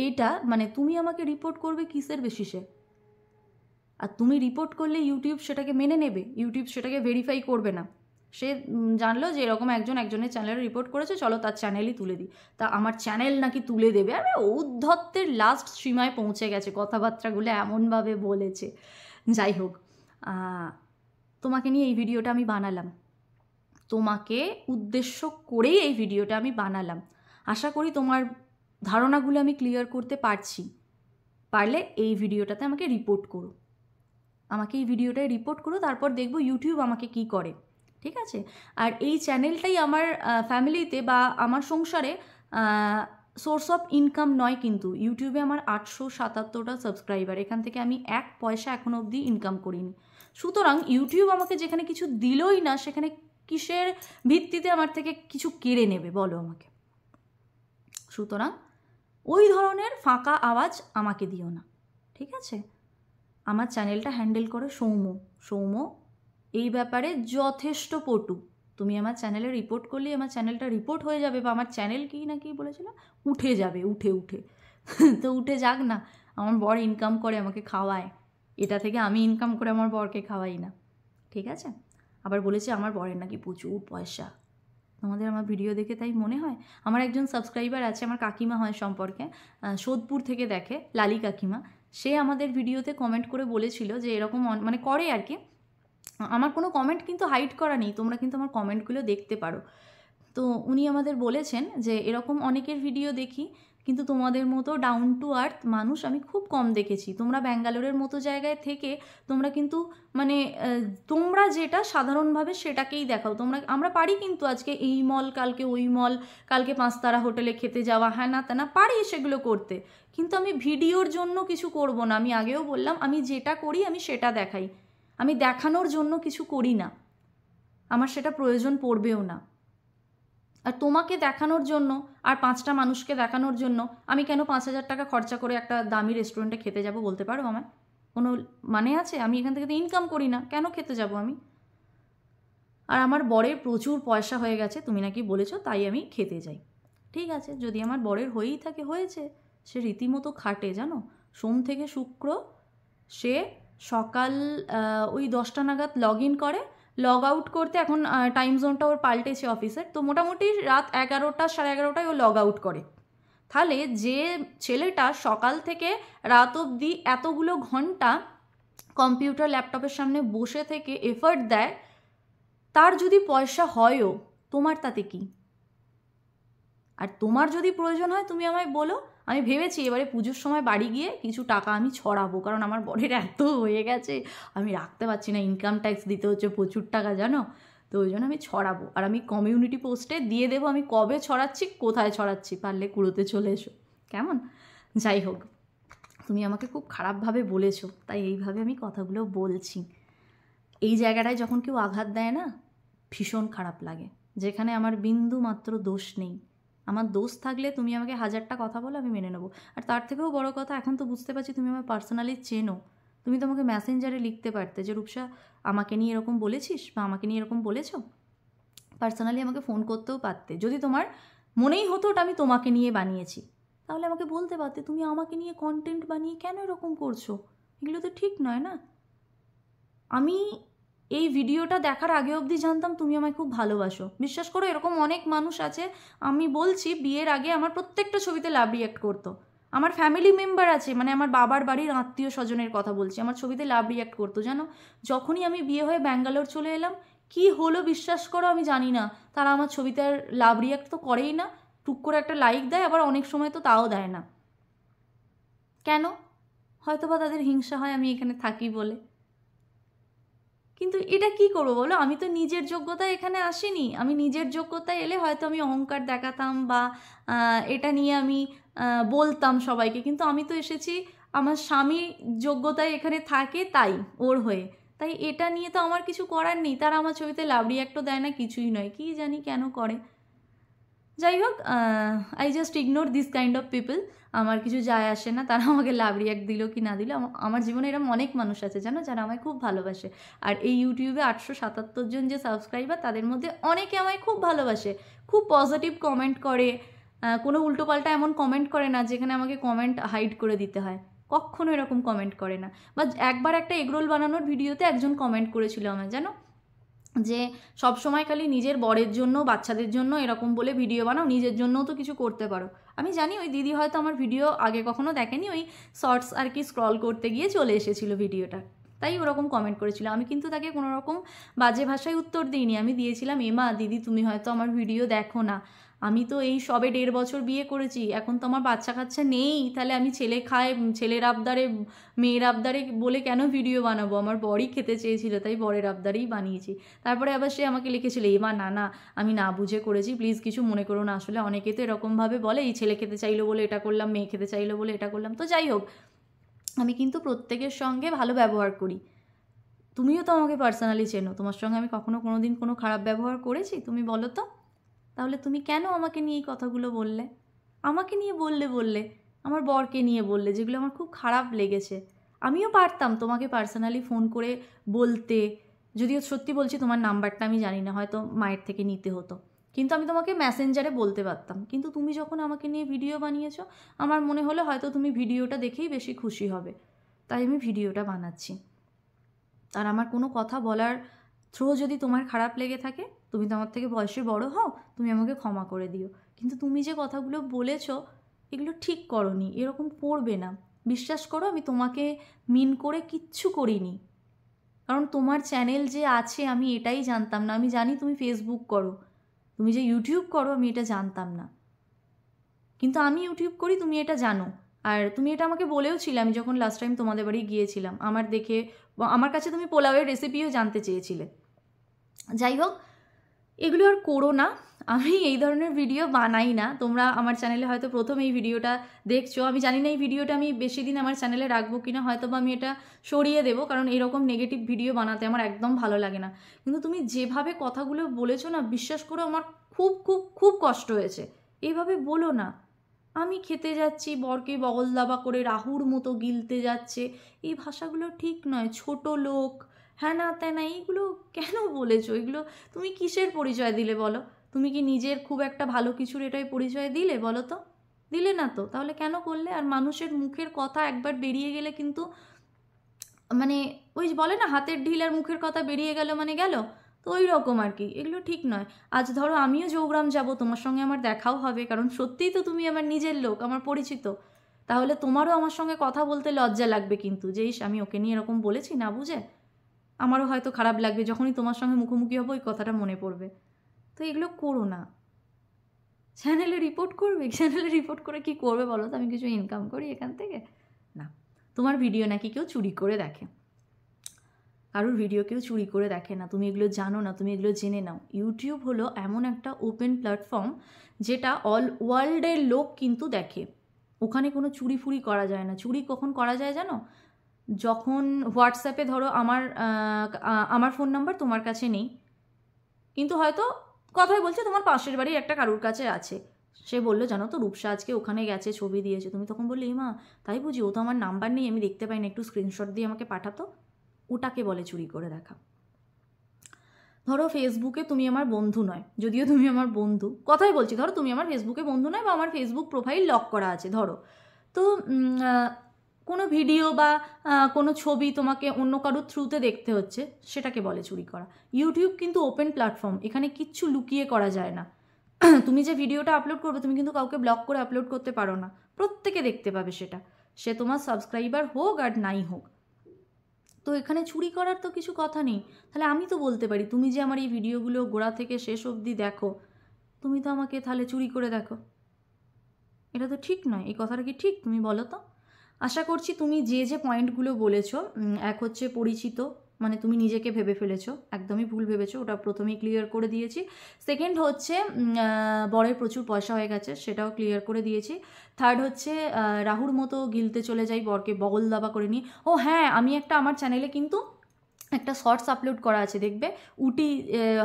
S1: এইটা মানে তুমি আমাকে রিপোর্ট করবে কিসের বেসিসে? আর তুমি রিপোর্ট করলে ইউটিউব সেটাকে মেনে নেবে, ইউটিউব সেটাকে ভেরিফাই করবে না। সে জানলো যে এরকম একজনের চ্যানেলে রিপোর্ট করেছে, চলো তার চ্যানেলই তুলে দিই, তা আমার চ্যানেল নাকি তুলে দেবে। আরে ঔদ্ধত্যের লাস্ট সীমায় পৌঁছে গেছে, কথাবার্তাগুলো এমনভাবে বলেছে। যাই হোক, তোমাকে নিয়ে এই ভিডিওটা আমি বানালাম, তোমাকে উদ্দেশ্য করেই এই ভিডিওটা আমি বানালাম। আশা করি তোমার ধারণাগুলো আমি ক্লিয়ার করতে পারছি। পারলে এই ভিডিওটাতে আমাকে রিপোর্ট করো, এই ভিডিওটায় রিপোর্ট করো, তারপর দেখবো ইউটিউব আমাকে কি করে। ঠিক আছে? আর এই চ্যানেলটাই আমার ফ্যামিলিতে বা আমার সংসারে সোর্স অফ ইনকাম নয়, কিন্তু ইউটিউবে আমার 877টা সাবস্ক্রাইবার, এখান থেকে আমি 1 পয়সা এখনো অবধি ইনকাম করিনি। সুতরাং ইউটিউব আমাকে যেখানে কিছু দিলই না, সেখানে কিসের ভিত্তিতে আমার থেকে কিছু কেড়ে নেবে বলো আমাকে? সুতরাং ওই ধরনের ফাঁকা আওয়াজ আমাকে দিও না, ঠিক আছে? আমার চ্যানেলটা হ্যান্ডেল করে সৌম্য এই ব্যাপারে যথেষ্ট পটু। তুমি আমার চ্যানেলে রিপোর্ট করলেই আমার চ্যানেলটা রিপোর্ট হয়ে যাবে, বা আমার চ্যানেল কি না কি বলেছিল, উঠে যাবে, উঠে তো উঠে যাক না। আমার বর ইনকাম করে আমাকে খাওয়ায়, এটা থেকে আমি ইনকাম করে আমার বরকে খাওয়াই না, ঠিক আছে? আবার বলেছে আমার বরের নাকি প্রচুর পয়সা। তোমাদের আমার ভিডিও দেখে তাই মনে হয়? আমার একজন সাবস্ক্রাইবার আছে, আমার কাকিমা হয় সম্পর্কে, সোদপুর থেকে দেখে, লালি কাকিমা। সে আমাদের ভিডিওতে কমেন্ট করে বলেছিল যে এরকম মানে করে আর কি। আমার কোনো কমেন্ট কিন্তু হাইড করা নেই, তোমরা কিন্তু আমার কমেন্টগুলো দেখতে পারো। তো উনি আমাদের বলেছেন যে এরকম অনেকের ভিডিও দেখি, কিন্তু তোমাদের মতো ডাউন টু আর্থ মানুষ আমি খুব কম দেখেছি। তোমরা ব্যাঙ্গালোরের মতো জায়গায় থেকে তোমরা কিন্তু মানে তোমরা যেটা সাধারণভাবে সেটাকেই দেখাও। আমরা পারি কিন্তু আজকে এই মল, কালকে ওই মল, কালকে 5 তারা হোটেলে খেতে যাওয়া, হ্যাঁ না তা না, পারি সেগুলো করতে। কিন্তু আমি ভিডিওর জন্য কিছু করব না। আমি আগেও বললাম, আমি যেটা করি আমি সেটা দেখাই। আমি দেখানোর জন্য কিছু করি না, আমার সেটা প্রয়োজন পড়বেও না। আর তোমাকে দেখানোর জন্য আর 5টা মানুষকে দেখানোর জন্য আমি কেন 5,000 টাকা খরচা করে একটা দামি রেস্টুরেন্টে খেতে যাব, বলতে পারো আমায়? কোনো মানে আছে? আমি এখান থেকে তো ইনকাম করি না, কেন খেতে যাব আমি? আর আমার বরের প্রচুর পয়সা হয়ে গেছে তুমি নাকি বলেছো, তাই আমি খেতে যাই। ঠিক আছে, যদি আমার বরের হয়েই থাকে, হয়েছে। সে রীতিমতো খাটে জানো, সোম থেকে শুক্র সে সকাল ওই 10টা নাগাদ লগ ইন করে, লগ আউট করতে এখন টাইম জোনটা ওর পাল্টেছে অফিসের, তো মোটামুটি রাত 11টা 11:30টায় ও লগ আউট করে। তাহলে যে ছেলেটা সকাল থেকে রাত অবধি এতগুলো ঘন্টা কম্পিউটার ল্যাপটপের সামনে বসে থেকে এফর্ট দেয়, তার যদি পয়সা হয়ও, তোমার তাতে কি? আর তোমার যদি প্রয়োজন হয় তুমি আমায় বলো। আমি ভেবেছি এবারে পুজোর সময় বাড়ি গিয়ে কিছু টাকা আমি ছড়াবো, কারণ আমার বরের এত হয়ে গেছে আমি রাখতে পারছি না, ইনকাম ট্যাক্স দিতে হচ্ছে প্রচুর টাকা জানো, তো ওই জন্য আমি ছড়াবো। আর আমি কমিউনিটি পোস্টে দিয়ে দেবো আমি কবে ছড়াচ্ছি, কোথায় ছড়াচ্ছি, পারলে কুড়োতে চলে এসো, কেমন? যাই হোক, তুমি আমাকে খুব খারাপভাবে বলেছো, তাই এইভাবে আমি কথাগুলো বলছি। এই জায়গাটায় যখন কেউ আঘাত দেয় না, ভীষণ খারাপ লাগে, যেখানে আমার বিন্দু মাত্র দোষ নেই। আমার দোষ থাকলে তুমি আমাকে 1000টা কথা বলো, আমি মেনে নেবো। আর তার থেকেও বড় কথা, এখন তো বুঝতে পারছি তুমি আমার পার্সোনালি চেনো। তুমি তো আমাকে মেসেঞ্জারে লিখতে পারতে যে রূপসা আমাকে নিয়ে এরকম বলেছিস বা আমাকে নিয়ে এরকম বলেছ। পার্সোনালি আমাকে ফোন করতেও পারতে, যদি তোমার মনেই হতো ওটা আমি তোমাকে নিয়ে বানিয়েছি, তাহলে আমাকে বলতে পারতে তুমি আমাকে নিয়ে কন্টেন্ট বানিয়ে কেন এরকম করছো। এগুলো তো ঠিক নয় না। আমি এই ভিডিওটা দেখার আগে অবধি জানতাম তুমি আমায় খুব ভালোবাসো। বিশ্বাস করো, এরকম অনেক মানুষ আছে, আমি বলছি বিয়ের আগে আমার প্রত্যেকটা ছবিতে লাভ রিয়াক্ট করতো। আমার ফ্যামিলি মেম্বার আছে, মানে আমার বাবার বাড়ির আত্মীয় স্বজনের কথা বলছি, আমার ছবিতে লাভ রিয়াক্ট করতো জানো। যখনই আমি বিয়ে হয়ে ব্যাঙ্গালোর চলে এলাম, কি হলো বিশ্বাস করো আমি জানি না, তারা আমার ছবিতে আর লাভ রিয়াক্ট তো করেই না। টুক করে একটা লাইক দেয়, আবার অনেক সময় তো তাও দেয় না। কেন? হয়তো বা তাদের হিংসা হয় আমি এখানে থাকি বলে। কিন্তু এটা কি করবো বলো, আমি তো নিজের যোগ্যতায় এখানে আসিনি। আমি নিজের যোগ্যতায় এলে হয়তো আমি অহংকার দেখাতাম বা এটা নিয়ে আমি বলতাম সবাইকে, কিন্তু আমি তো এসেছি আমার স্বামী যোগ্যতায় এখানে থাকে তাই, ওর হয়ে। তাই এটা নিয়ে তো আমার কিছু করার নেই। তারা আমার ছবিতে লাভ রিয়াক্টও দেয় না, কিছুই নয়, কি জানি কেন করে। যাই হোক, I just ignore this kind of people. আমার কিছু যায় আসে না তারা আমাকে লাভ রিয়াক্ট দিল কি না দিল। আমার জীবনে এরকম অনেক মানুষ আছে জানো, যারা আমায় খুব ভালোবাসে। আর এই ইউটিউবে 877 জন যে সাবস্ক্রাইবার, তাদের মধ্যে অনেকে আমায় খুব ভালোবাসে, খুব পজিটিভ কমেন্ট করে, কোনো উল্টোপাল্টা এমন কমেন্ট করে না যেখানে আমাকে কমেন্ট হাইড করে দিতে হয়, কখনো এরকম কমেন্ট করে না। বা একবার একটা এগরোল বানানোর ভিডিওতে একজন কমেন্ট করেছিল আমায় জানো, যে সব সময় খালি নিজের বরের জন্য বাচ্চাদের জন্য এরকম বলে ভিডিও বানাও, নিজের জন্যও তো কিছু করতে পারো। আমি জানি ওই দিদি হয়তো আমার ভিডিও আগে কখনো দেখেনি, ওই শর্টস আর কি স্ক্রল করতে গিয়ে চলে এসেছিলো ভিডিওটা, তাই ওরকম কমেন্ট করেছিল। আমি কিন্তু তাকে কোনো রকম বাজে ভাষায় উত্তর দিইনি, আমি দিয়েছিলাম এমা দিদি তুমি হয়তো আমার ভিডিও দেখো না, আমি তো এই সবে 1.5 বছর বিয়ে করেছি, এখন তো আমার বাচ্চা কাচ্চা নেই, তাহলে আমি ছেলে খায় ছেলের আবদারে মেয়ের আবদারে বলে কেন ভিডিও বানাবো, আমার বরই খেতে চেয়েছিল তাই বরের আবদারেই বানিয়েছি। তারপরে আবার সে আমাকে লিখেছিল এমা না না আমি না বুঝে করেছি, প্লিজ কিছু মনে করো না, আসলে অনেকে তো এরকমভাবে বলে এই ছেলে খেতে চাইলো বলে এটা করলাম, মেয়ে খেতে চাইলো বলে এটা করলাম। তো যাই হোক, আমি কিন্তু প্রত্যেকের সঙ্গে ভালো ব্যবহার করি। তুমিও তো আমাকে পার্সোনালি চেনো, তোমার সঙ্গে আমি কখনো কোনো দিন কোনো খারাপ ব্যবহার করেছি তুমি বলো তো? তাহলে তুমি কেন আমাকে নিয়ে এই কথাগুলো বললে? আমাকে নিয়ে বললে আমার বরকে নিয়ে বললে, যেগুলো আমার খুব খারাপ লেগেছে। আমিও পারতাম তোমাকে পার্সোনালি ফোন করে বলতে, যদিও সত্যি বলছি তোমার নাম্বারটা আমি জানি না, হয়তো মায়ের থেকে নিতে হতো, কিন্তু আমি তোমাকে মেসেঞ্জারে বলতে পারতাম। কিন্তু তুমি যখন আমাকে নিয়ে ভিডিও বানিয়েছো, আমার মনে হলো হয়তো তুমি ভিডিওটা দেখেই বেশি খুশি হবে, তাই আমি ভিডিওটা বানাচ্ছি। আর আমার কোনো কথা বলার থ্রো যদি তোমার খারাপ লেগে থাকে, তুমি তো আমার থেকে বয়সে বড় হও, তুমি আমাকে ক্ষমা করে দিও। কিন্তু তুমি যে কথাগুলো বলেছো এগুলো ঠিক করোনি, এরকম করবে না। বিশ্বাস করো, আমি তোমাকে মিন করে কিচ্ছু করিনি। কারণ তোমার চ্যানেল যে আছে আমি এটাই জানতাম না। আমি জানি তুমি ফেসবুক করো, তুমি যে ইউটিউব করো আমি এটা জানতাম না, কিন্তু আমি ইউটিউব করি তুমি এটা জানো। আর তুমি এটা আমাকে বলেও ছিলে, আমি যখন লাস্ট টাইম তোমাদের বাড়ি গিয়েছিলাম, আমার দেখে আমার কাছে তুমি পোলাওয়ের রেসিপিও জানতে চেয়েছিলে। যাই হোক, এগুলো আর করো না। আমি এই ধরনের ভিডিও বানাই না। তোমরা আমার চ্যানেলে হয়তো প্রথম এই ভিডিওটা দেখছো, আমি জানি না এই ভিডিওটা আমি বেশি দিন আমার চ্যানেলে রাখবো কিনা, হয়তো বা আমি এটা সরিয়ে দেবো, কারণ এরকম নেগেটিভ ভিডিও বানাতে আমার একদম ভালো লাগে না। কিন্তু তুমি যেভাবে কথাগুলো বলেছো না, বিশ্বাস করো আমার খুব খুব খুব কষ্ট হয়েছে। এইভাবে বলো না। আমি খেতে যাচ্ছি, বরকে বগল দাবা করে রাহুর মতো গিলতে যাচ্ছে, এই ভাষাগুলো ঠিক নয়। ছোট লোক, হ্যাঁ না ত্যানা, এইগুলো কেন বলেছো? এগুলো তুমি কিসের পরিচয় দিলে বলো? তুমি কি নিজের খুব একটা ভালো কিছুর এটাই পরিচয় দিলে বলো তো? দিলে না তো, তাহলে কেন করলে? আর মানুষের মুখের কথা একবার বেরিয়ে গেলে কিন্তু, মানে ওই যে বলে না, হাতের ঢিল আর মুখের কথা বেরিয়ে গেল মানে গেল, তো ওই রকম আর কি। এগুলো ঠিক নয়। আজ ধরো আমিও জৌগ্রাম যাব, তোমার সঙ্গে আমার দেখাও হবে, কারণ সত্যিই তো তুমি আমার নিজের লোক, আমার পরিচিত। তাহলে তোমারও আমার সঙ্গে কথা বলতে লজ্জা লাগবে কিন্তু, যে ইস আমি ওকে নিয়ে এরকম বলেছি না বুঝে। আমারও হয়তো খারাপ লাগবে, যখনই তোমার সঙ্গে মুখোমুখি হবো ওই কথাটা মনে পড়বে। তো এগুলো করো না। চ্যানেলে রিপোর্ট করবে? চ্যানেলে রিপোর্ট করে কি করবে বলো তো? আমি কিছু ইনকাম করি এখান থেকে? না। তোমার ভিডিও নাকি কেউ চুরি করে দেখে। কারোর ভিডিও কেউ চুরি করে দেখে না, তুমি এগুলো জানো না, তুমি এগুলো জেনে নাও। ইউটিউব হলো এমন একটা ওপেন প্ল্যাটফর্ম যেটা অল ওয়ার্ল্ডের লোক কিন্তু দেখে। ওখানে কোনো চুরি ফুরি করা যায় না। চুরি কখন করা যায় জানো? যখন হোয়াটসঅ্যাপে ধরো আমার ফোন নাম্বার তোমার কাছে নেই, কিন্তু হয়তো কথাই বলছে তোমার পাশের বাড়ির একটা কারুর কাছে আছে। সে বললো জানো তো রূপসা আজকে ওখানে গেছে, ছবি দিয়েছে। তুমি তখন বললে মা তাই বুঝি, ও তো আমার নাম্বার নেই, আমি দেখতে পাই না, একটু স্ক্রিনশট দিয়ে আমাকে পাঠাতো। ওটাকে বলে চুরি করে দেখা। ধরো ফেসবুকে তুমি আমার বন্ধু নয়, যদিও তুমি আমার বন্ধু, কথাই বলছি, ধরো তুমি আমার ফেসবুকে বন্ধু নয়, বা আমার ফেসবুক প্রোফাইল লক করা আছে ধরো, তো কোনো ভিডিও বা কোনো ছবি তোমাকে অন্য কারোর থ্রুতে দেখতে হচ্ছে, সেটাকে বলে চুরি করা। ইউটিউব কিন্তু ওপেন প্ল্যাটফর্ম, এখানে কিচ্ছু লুকিয়ে করা যায় না। তুমি যে ভিডিওটা আপলোড করবে, তুমি কিন্তু কাউকে ব্লক করে আপলোড করতে পারো না, প্রত্যেকে দেখতে পাবে সেটা, সে তোমার সাবস্ক্রাইবার হোক আর নাই হোক। তো এখানে চুরি করার তো কিছু কথা নেই। তাহলে আমি তো বলতে পারি, তুমি যে আমার এই ভিডিওগুলো গোড়া থেকে শেষ অবধি দেখো, তুমি তো আমাকে তাহলে চুরি করে দেখো। এটা তো ঠিক নয়। এই কথাটা কি ঠিক? তুমি বলো তো। আশা করছি তুমি যে যে পয়েন্টগুলো বলেছো, এক হচ্ছে পরিচিত, মানে তুমি নিজেকে ভেবে ফেলেছো, একদমই ভুল ভেবেছো, ওটা প্রথমেই ক্লিয়ার করে দিয়েছি। সেকেন্ড হচ্ছে বরের প্রচুর পয়সা হয়ে গেছে, সেটাও ক্লিয়ার করে দিয়েছি। থার্ড হচ্ছে রাহুর মতো গিলতে চলে যাই বরকে বগল দাবা করে নিয়ে। ও হ্যাঁ, আমি আমার চ্যানেলে কিন্তু একটা শর্টস আপলোড করা আছে, দেখবে, উটি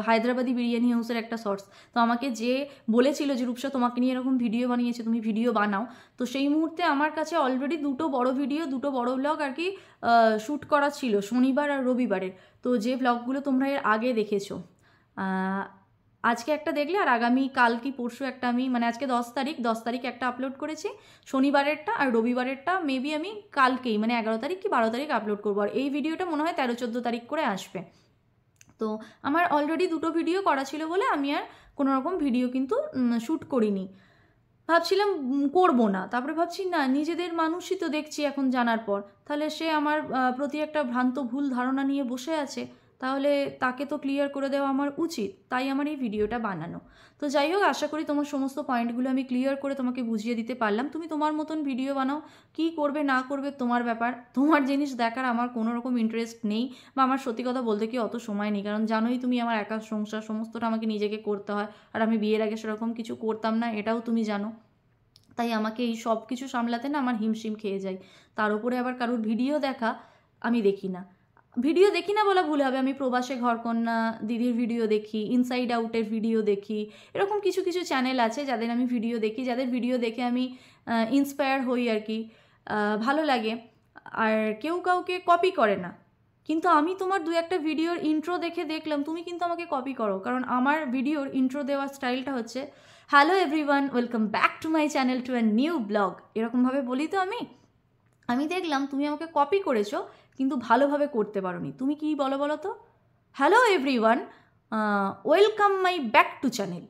S1: হায়দ্রাবাদি বিরিয়ানি হাউসের একটা শর্টস। তো আমাকে যে বলেছিল যে রূপসা তোমাকে নিয়ে এরকম ভিডিও বানিয়েছে, তুমি ভিডিও বানাও, তো সেই মুহূর্তে আমার কাছে অলরেডি দুটো বড় ভিডিও, দুটো বড় ব্লগ আর কি শ্যুট করা ছিল, শনিবার আর রবিবারের। তো যে ব্লগগুলো তোমরা এর আগে দেখেছো, আজকে একটা দেখলে, আর আগামী কাল কি পরশু একটা আমি, মানে আজকে 10 তারিখ একটা আপলোড করেছি, শনিবারেরটা, আর রবিবারেরটা মেবি আমি কালকেই, মানে 11 তারিখ কি 12 তারিখ আপলোড করবো। আর এই ভিডিওটা মনে হয় 13-14 তারিখ করে আসবে। তো আমার অলরেডি দুটো ভিডিও করা ছিল বলে আমি আর কোনো রকম ভিডিও কিন্তু শ্যুট করিনি। ভাবছিলাম করবো না, তারপরে ভাবছি না, নিজেদের মানুষই তো দেখছি এখন জানার পর, তাহলে সে আমার প্রতি একটা ভ্রান্ত ভুল ধারণা নিয়ে বসে আছে, তাহলে তাকে তো ক্লিয়ার করে দেওয়া আমার উচিত, তাই আমার এই ভিডিওটা বানানো। তো যাই হোক, আশা করি তোমার সমস্ত পয়েন্টগুলো আমি ক্লিয়ার করে তোমাকে বুঝিয়ে দিতে পারলাম। তুমি তোমার মতন ভিডিও বানাও, কী করবে না করবে তোমার ব্যাপার, তোমার জিনিস দেখার আমার কোনো রকম ইন্টারেস্ট নেই, বা আমার সত্যি কথা বলতে কি অত সময় নেই, কারণ জানোই তুমি আমার একা সংসার, সমস্তটা আমাকে নিজেকে করতে হয়, আর আমি বিয়ের আগে সেরকম কিছু করতাম না, এটাও তুমি জানো। তাই আমাকে এই সব কিছু সামলাতে না আমার হিমশিম খেয়ে যায়। তার উপরে আবার কারোর ভিডিও দেখা আমি দেখি না। ভিডিও দেখি না বলা ভুল হবে, আমি প্রবাসে ঘরকন্যা দিদির ভিডিও দেখি, ইনসাইড আউটের ভিডিও দেখি, এরকম কিছু কিছু চ্যানেল আছে যাদের আমি ভিডিও দেখি, যাদের ভিডিও দেখে আমি ইন্সপায়ার হই আর কি, ভালো লাগে। আর কেউ কাউকে কপি করে না, কিন্তু আমি তোমার দু একটা ভিডিওর ইন্ট্রো দেখে দেখলাম তুমি কিন্তু আমাকে কপি করো, কারণ আমার ভিডিওর ইন্ট্রো দেওয়ার স্টাইলটা হচ্ছে hello everyone, welcome back to my channel to a new blog, এরকমভাবে বলি তো আমি দেখলাম তুমি আমাকে কপি করেছো কিন্তু ভালোভাবে করতে পারোনি। তুমি কি বলো বলো তো, hello everyone, welcome my back to channel,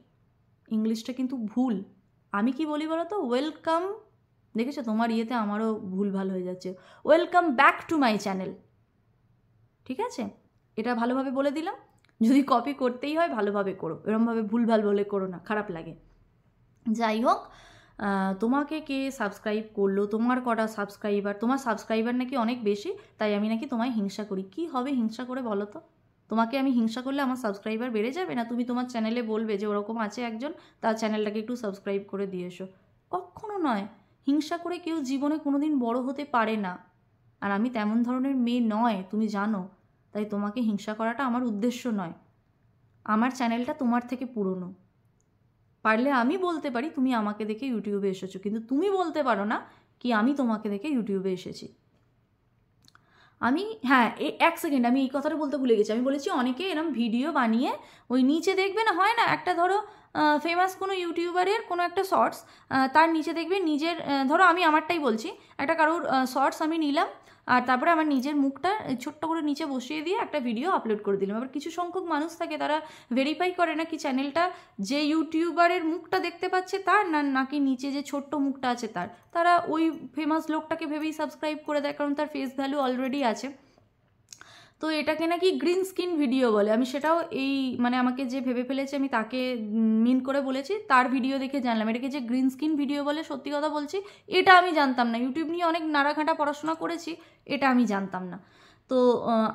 S1: ইংলিশটা কিন্তু ভুল। আমি কি বলি বলো তো, ওয়েলকাম, দেখেছো তোমার ইয়েতে আমারও ভুল ভালো হয়ে যাচ্ছে, welcome back to my channel, ঠিক আছে? এটা ভালোভাবে বলে দিলাম। যদি কপি করতেই হয় ভালোভাবে করো, এরকমভাবে ভুলভাল বলে করো না, খারাপ লাগে। যাই হোক, তোমাকে কে সাবস্ক্রাইব করলো, তোমার কটা সাবস্ক্রাইবার, তোমার সাবস্ক্রাইবার নাকি অনেক বেশি, তাই আমি নাকি তোমায় হিংসা করি। কি হবে হিংসা করে বলো তো? তোমাকে আমি হিংসা করলে আমার সাবস্ক্রাইবার বেড়ে যাবে না? তুমি তোমার চ্যানেলে বলবে যে ওরকম আছে একজন, তার চ্যানেলটাকে একটু সাবস্ক্রাইব করে দিয়ে এসো। কখনো নয়, হিংসা করে কেউ জীবনে কোনো দিন বড়ো হতে পারে না। আর আমি তেমন ধরনের মেয়ে নয়, তুমি জানো, তাই তোমাকে হিংসা করাটা আমার উদ্দেশ্য নয়। আমার চ্যানেলটা তোমার থেকে পুরনো, পারলে আমি বলতে পারি তুমি আমাকে দেখে ইউটিউবে এসেছো, কিন্তু তুমি বলতে পারো না কি আমি তোমাকে দেখে ইউটিউবে এসেছি। আমি হ্যাঁ, এক সেকেন্ড, আমি এই কথাটা বলতে ভুলে গেছি। আমি বলেছি অনেকে এরম ভিডিও বানিয়ে ওই নিচে দেখবে না, হয় না, একটা ধরো ফেমাস কোনো ইউটিউবারের কোনো একটা শর্টস, তার নিচে দেখবে নিজের, ধরো আমি আমারটাই বলছি, একটা কারোর শর্টস আমি নিলাম আর তারপরে আমার নিজের মুখটা ছোট্ট করে নিচে বসিয়ে দিয়ে একটা ভিডিও আপলোড করে দিলাম। আবার কিছু সংখ্যক মানুষ থাকে তারা ভেরিফাই করে না কি চ্যানেলটা যে ইউটিউবারের মুখটা দেখতে পাচ্ছে তার, নাকি নিচে যে ছোট্ট মুখটা আছে তার, তারা ওই ফেমাস লোকটাকে ভেবেই সাবস্ক্রাইব করে দেয়, কারণ তার ফেস ভ্যালু অলরেডি আছে। তো এটাকে নাকি গ্রিন স্ক্রিন ভিডিও বলে। আমি সেটাও এই মানে আমাকে যে ভেবে ফেলেছে আমি তাকে মিন করে বলেছি, তার ভিডিও দেখে জানলাম এটাকে যে গ্রিন স্ক্রিন ভিডিও বলে। সত্যি কথা বলছি, এটা আমি জানতাম না। ইউটিউব নিয়ে অনেক নাড়াঘাটা পড়াশোনা করেছি, এটা আমি জানতাম না। তো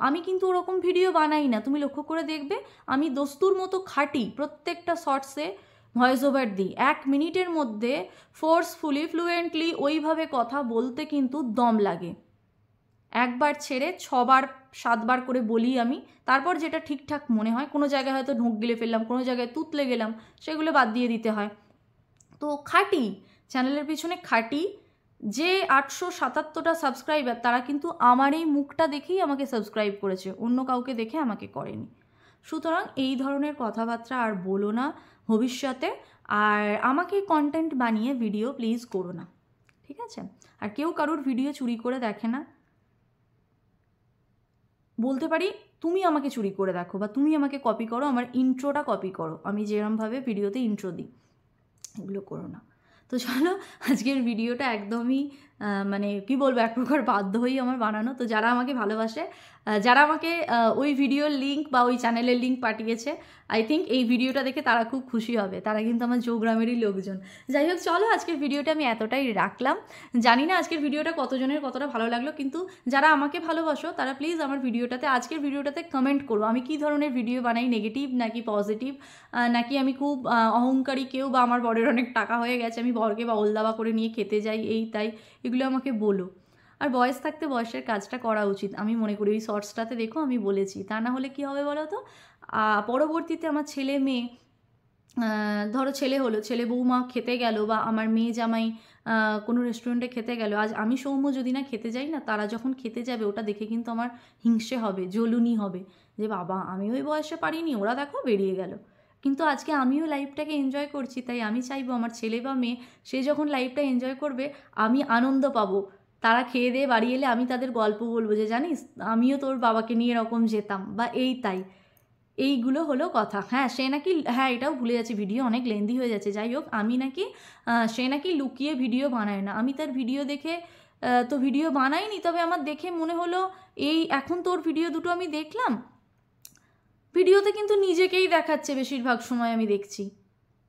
S1: আমি কিন্তু ওরকম ভিডিও বানাই না, তুমি লক্ষ্য করে দেখবে আমি দস্তুর মতো খাটি, প্রত্যেকটা শর্টসে ভয়েস ওভার দিই। 1 মিনিটের মধ্যে ফোর্সফুলি ফ্লুয়েন্টলি ওইভাবে কথা বলতে কিন্তু দম লাগে। একবার ছেড়ে 6বার 7বার করে বলি আমি, তারপর যেটা ঠিকঠাক মনে হয়, কোনো জায়গায় হয়তো ঢোক গিলে ফেললাম, কোনো জায়গায় তুতলে গেলাম, সেগুলো বাদ দিয়ে দিতে হয়। তো খাটি, চ্যানেলের পিছনে খাটি। যে 877টা সাবস্ক্রাইবার তারা কিন্তু আমার এই মুখটা দেখেই আমাকে সাবস্ক্রাইব করেছে, অন্য কাউকে দেখে আমাকে করেনি। সুতরাং এই ধরনের কথাবার্তা আর বলো না ভবিষ্যতে, আর আমাকে কন্টেন্ট বানিয়ে ভিডিও প্লিজ করো না, ঠিক আছে? আর কেউ কারোর ভিডিও চুরি করে দেখে না, বলতে পারি তুমি আমাকে চুরি করে দেখো বা তুমি আমাকে কপি করো, আমার ইন্ট্রোটা কপি করো, আমি যেরমভাবে ভিডিওতে ইন্ট্রো দিই, এগুলো করো না। তো চলো, আজকের ভিডিওটা একদমই মানে কি বলবো, এক প্রকার বাধ্য হয়েই আমার বানানো। তো যারা আমাকে ভালোবাসে, যারা আমাকে ওই ভিডিওর লিঙ্ক বা ওই চ্যানেলের লিঙ্ক পাঠিয়েছে, আই থিঙ্ক এই ভিডিওটা দেখে তারা খুব খুশি হবে, তারা কিন্তু আমার জোগ্রামেরই লোকজন। যাই হোক, চলো আজকের ভিডিওটা আমি এতটাই রাখলাম। জানি না আজকের ভিডিওটা কতজনের কতটা ভালো লাগলো, কিন্তু যারা আমাকে ভালোবাসো তারা প্লিজ আমার ভিডিওটাতে, আজকের ভিডিওটাতে কমেন্ট করো আমি কী ধরনের ভিডিও বানাই, নেগেটিভ নাকি পজিটিভ, নাকি আমি খুব অহংকারী কেউ, বা আমার বরের অনেক টাকা হয়ে গেছে আমি বরকে বা ওলদাবা করে নিয়ে খেতে যাই, এই তাই, এগুলো আমাকে বলো। আর বয়স থাকতে বয়সের কাজটা করা উচিত, আমি মনে করি। ওই শর্টসটাতে দেখো আমি বলেছি, তা না হলে কি হবে বলো তো, পরবর্তীতে আমার ছেলে মেয়ে, ধরো ছেলে হলো, ছেলে বৌমা খেতে গেল, বা আমার মেয়ে জামাই কোনো রেস্টুরেন্টে খেতে গেল, আজ আমি সৌম্য যদি না খেতে যাই না, তারা যখন খেতে যাবে ওটা দেখে কিন্তু আমার হিংসে হবে, জ্বলুনি হবে, যে বাবা আমি ওই বয়সে পারিনি, ওরা দেখো বেরিয়ে গেল। কিন্তু আজকে আমিও লাইফটাকে এনজয় করছি, তাই আমি চাইবো আমার ছেলে বা মেয়ে সে যখন লাইফটা এনজয় করবে আমি আনন্দ পাবো। তারা খেয়ে দিয়ে বাড়ি এলে আমি তাদের গল্প বলবো যে জানিস আমিও তোর বাবাকে নিয়ে এরকম যেতাম, বা এই তাই, এইগুলো হলো কথা। হ্যাঁ, সে নাকি, হ্যাঁ এটাও ভুলে যাচ্ছি, ভিডিও অনেক লেন্দি হয়ে যাচ্ছে। যাই হোক, আমি নাকি, সে নাকি লুকিয়ে ভিডিও বানায় না। আমি তার ভিডিও দেখে তো ভিডিও বানাইনি, তবে আমার দেখে মনে হলো এই এখন তোর ভিডিও দুটো আমি দেখলাম, ভিডিওতে কিন্তু নিজেকেই দেখাচ্ছে বেশিরভাগ সময় আমি দেখছি।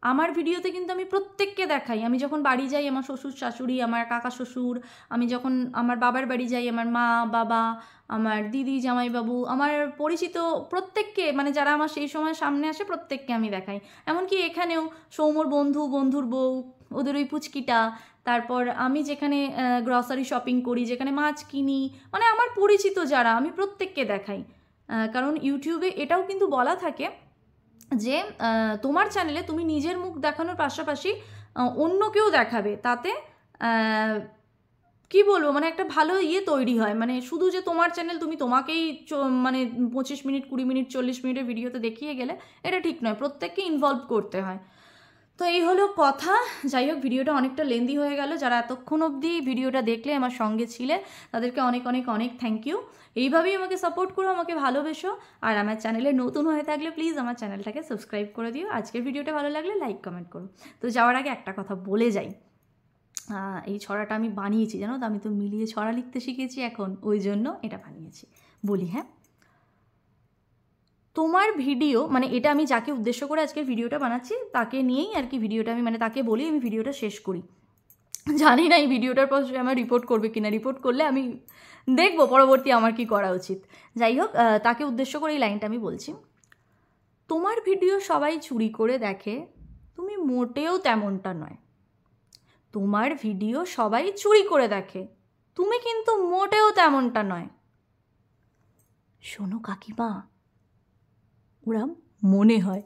S1: আমার ভিডিওতে কিন্তু আমি প্রত্যেককে দেখাই। আমি যখন বাড়ি যাই আমার শ্বশুর শাশুড়ি, আমার কাকা শ্বশুর, আমি যখন আমার বাবার বাড়ি যাই আমার মা বাবা, আমার দিদি জামাইবাবু, আমার পরিচিত প্রত্যেককে, মানে যারা আমার সেই সময় সামনে আসে প্রত্যেককে আমি দেখাই। এমনকি এখানেও সৌম্যর বন্ধু, বন্ধুর বউ, ওদের ওই পুচকিটা, তারপর আমি যেখানে গ্রসারি শপিং করি, যেখানে মাছ কিনি, মানে আমার পরিচিত যারা, আমি প্রত্যেককে দেখাই। কারণ ইউটিউবে এটাও কিন্তু বলা থাকে যে তোমার চ্যানেলে তুমি নিজের মুখ দেখানোর পাশাপাশি অন্যকেও দেখাবে, তাতে কি বলবো, মানে একটা ভালো তৈরি হয়। মানে শুধু যে তোমার চ্যানেল তুমি তোমাকেই মানে 25 মিনিট 20 মিনিট 40 মিনিটের ভিডিওতে দেখিয়ে গেলে এটা ঠিক নয়, প্রত্যেককে ইনভলভ করতে হয়। তো এই হলো কথা। যাই হোক, ভিডিওটা অনেকটা লেন্দি হয়ে গেল। যারা এতক্ষণ অবধি ভিডিওটা দেখলে, আমার সঙ্গে ছিলে, তাদেরকে অনেক অনেক অনেক থ্যাংক ইউ। এইভাবেই আমাকে সাপোর্ট করো, আমাকে ভালোবেসো। আর আমার চ্যানেলে নতুন হয়ে থাকলে প্লিজ আমার চ্যানেলটাকে সাবস্ক্রাইব করে দিও। আজকের ভিডিওটা ভালো লাগলে লাইক কমেন্ট করো। তো যাওয়ার আগে একটা কথা বলে যাই, এই ছড়াটা আমি বানিয়েছি জানো তো, আমি তো মিলিয়ে ছড়া লিখতে শিখেছি এখন, ওই জন্য এটা বানিয়েছি। বলি হ্যাঁ, তোমার ভিডিও, মানে এটা আমি যাকে উদ্দেশ্য করে আজকের ভিডিওটা বানাচ্ছি তাকে নিয়েই আর কি ভিডিওটা আমি, মানে তাকে বলি আমি ভিডিওটা শেষ করি। জানি না এই ভিডিওটার পর সে আমার রিপোর্ট করবে কিনা, রিপোর্ট করলে আমি দেখবো পরবর্তী আমার কি করা উচিত। যাই হোক, তাকে উদ্দেশ্য করে এই লাইনটা আমি বলছি। তোমার ভিডিও সবাই চুরি করে দেখে, তুমি মোটেও তেমনটা নয়। তোমার ভিডিও সবাই চুরি করে দেখে, তুমি কিন্তু মোটেও তেমনটা নয়। শোনো কাকিমা, ওরা মনে হয়।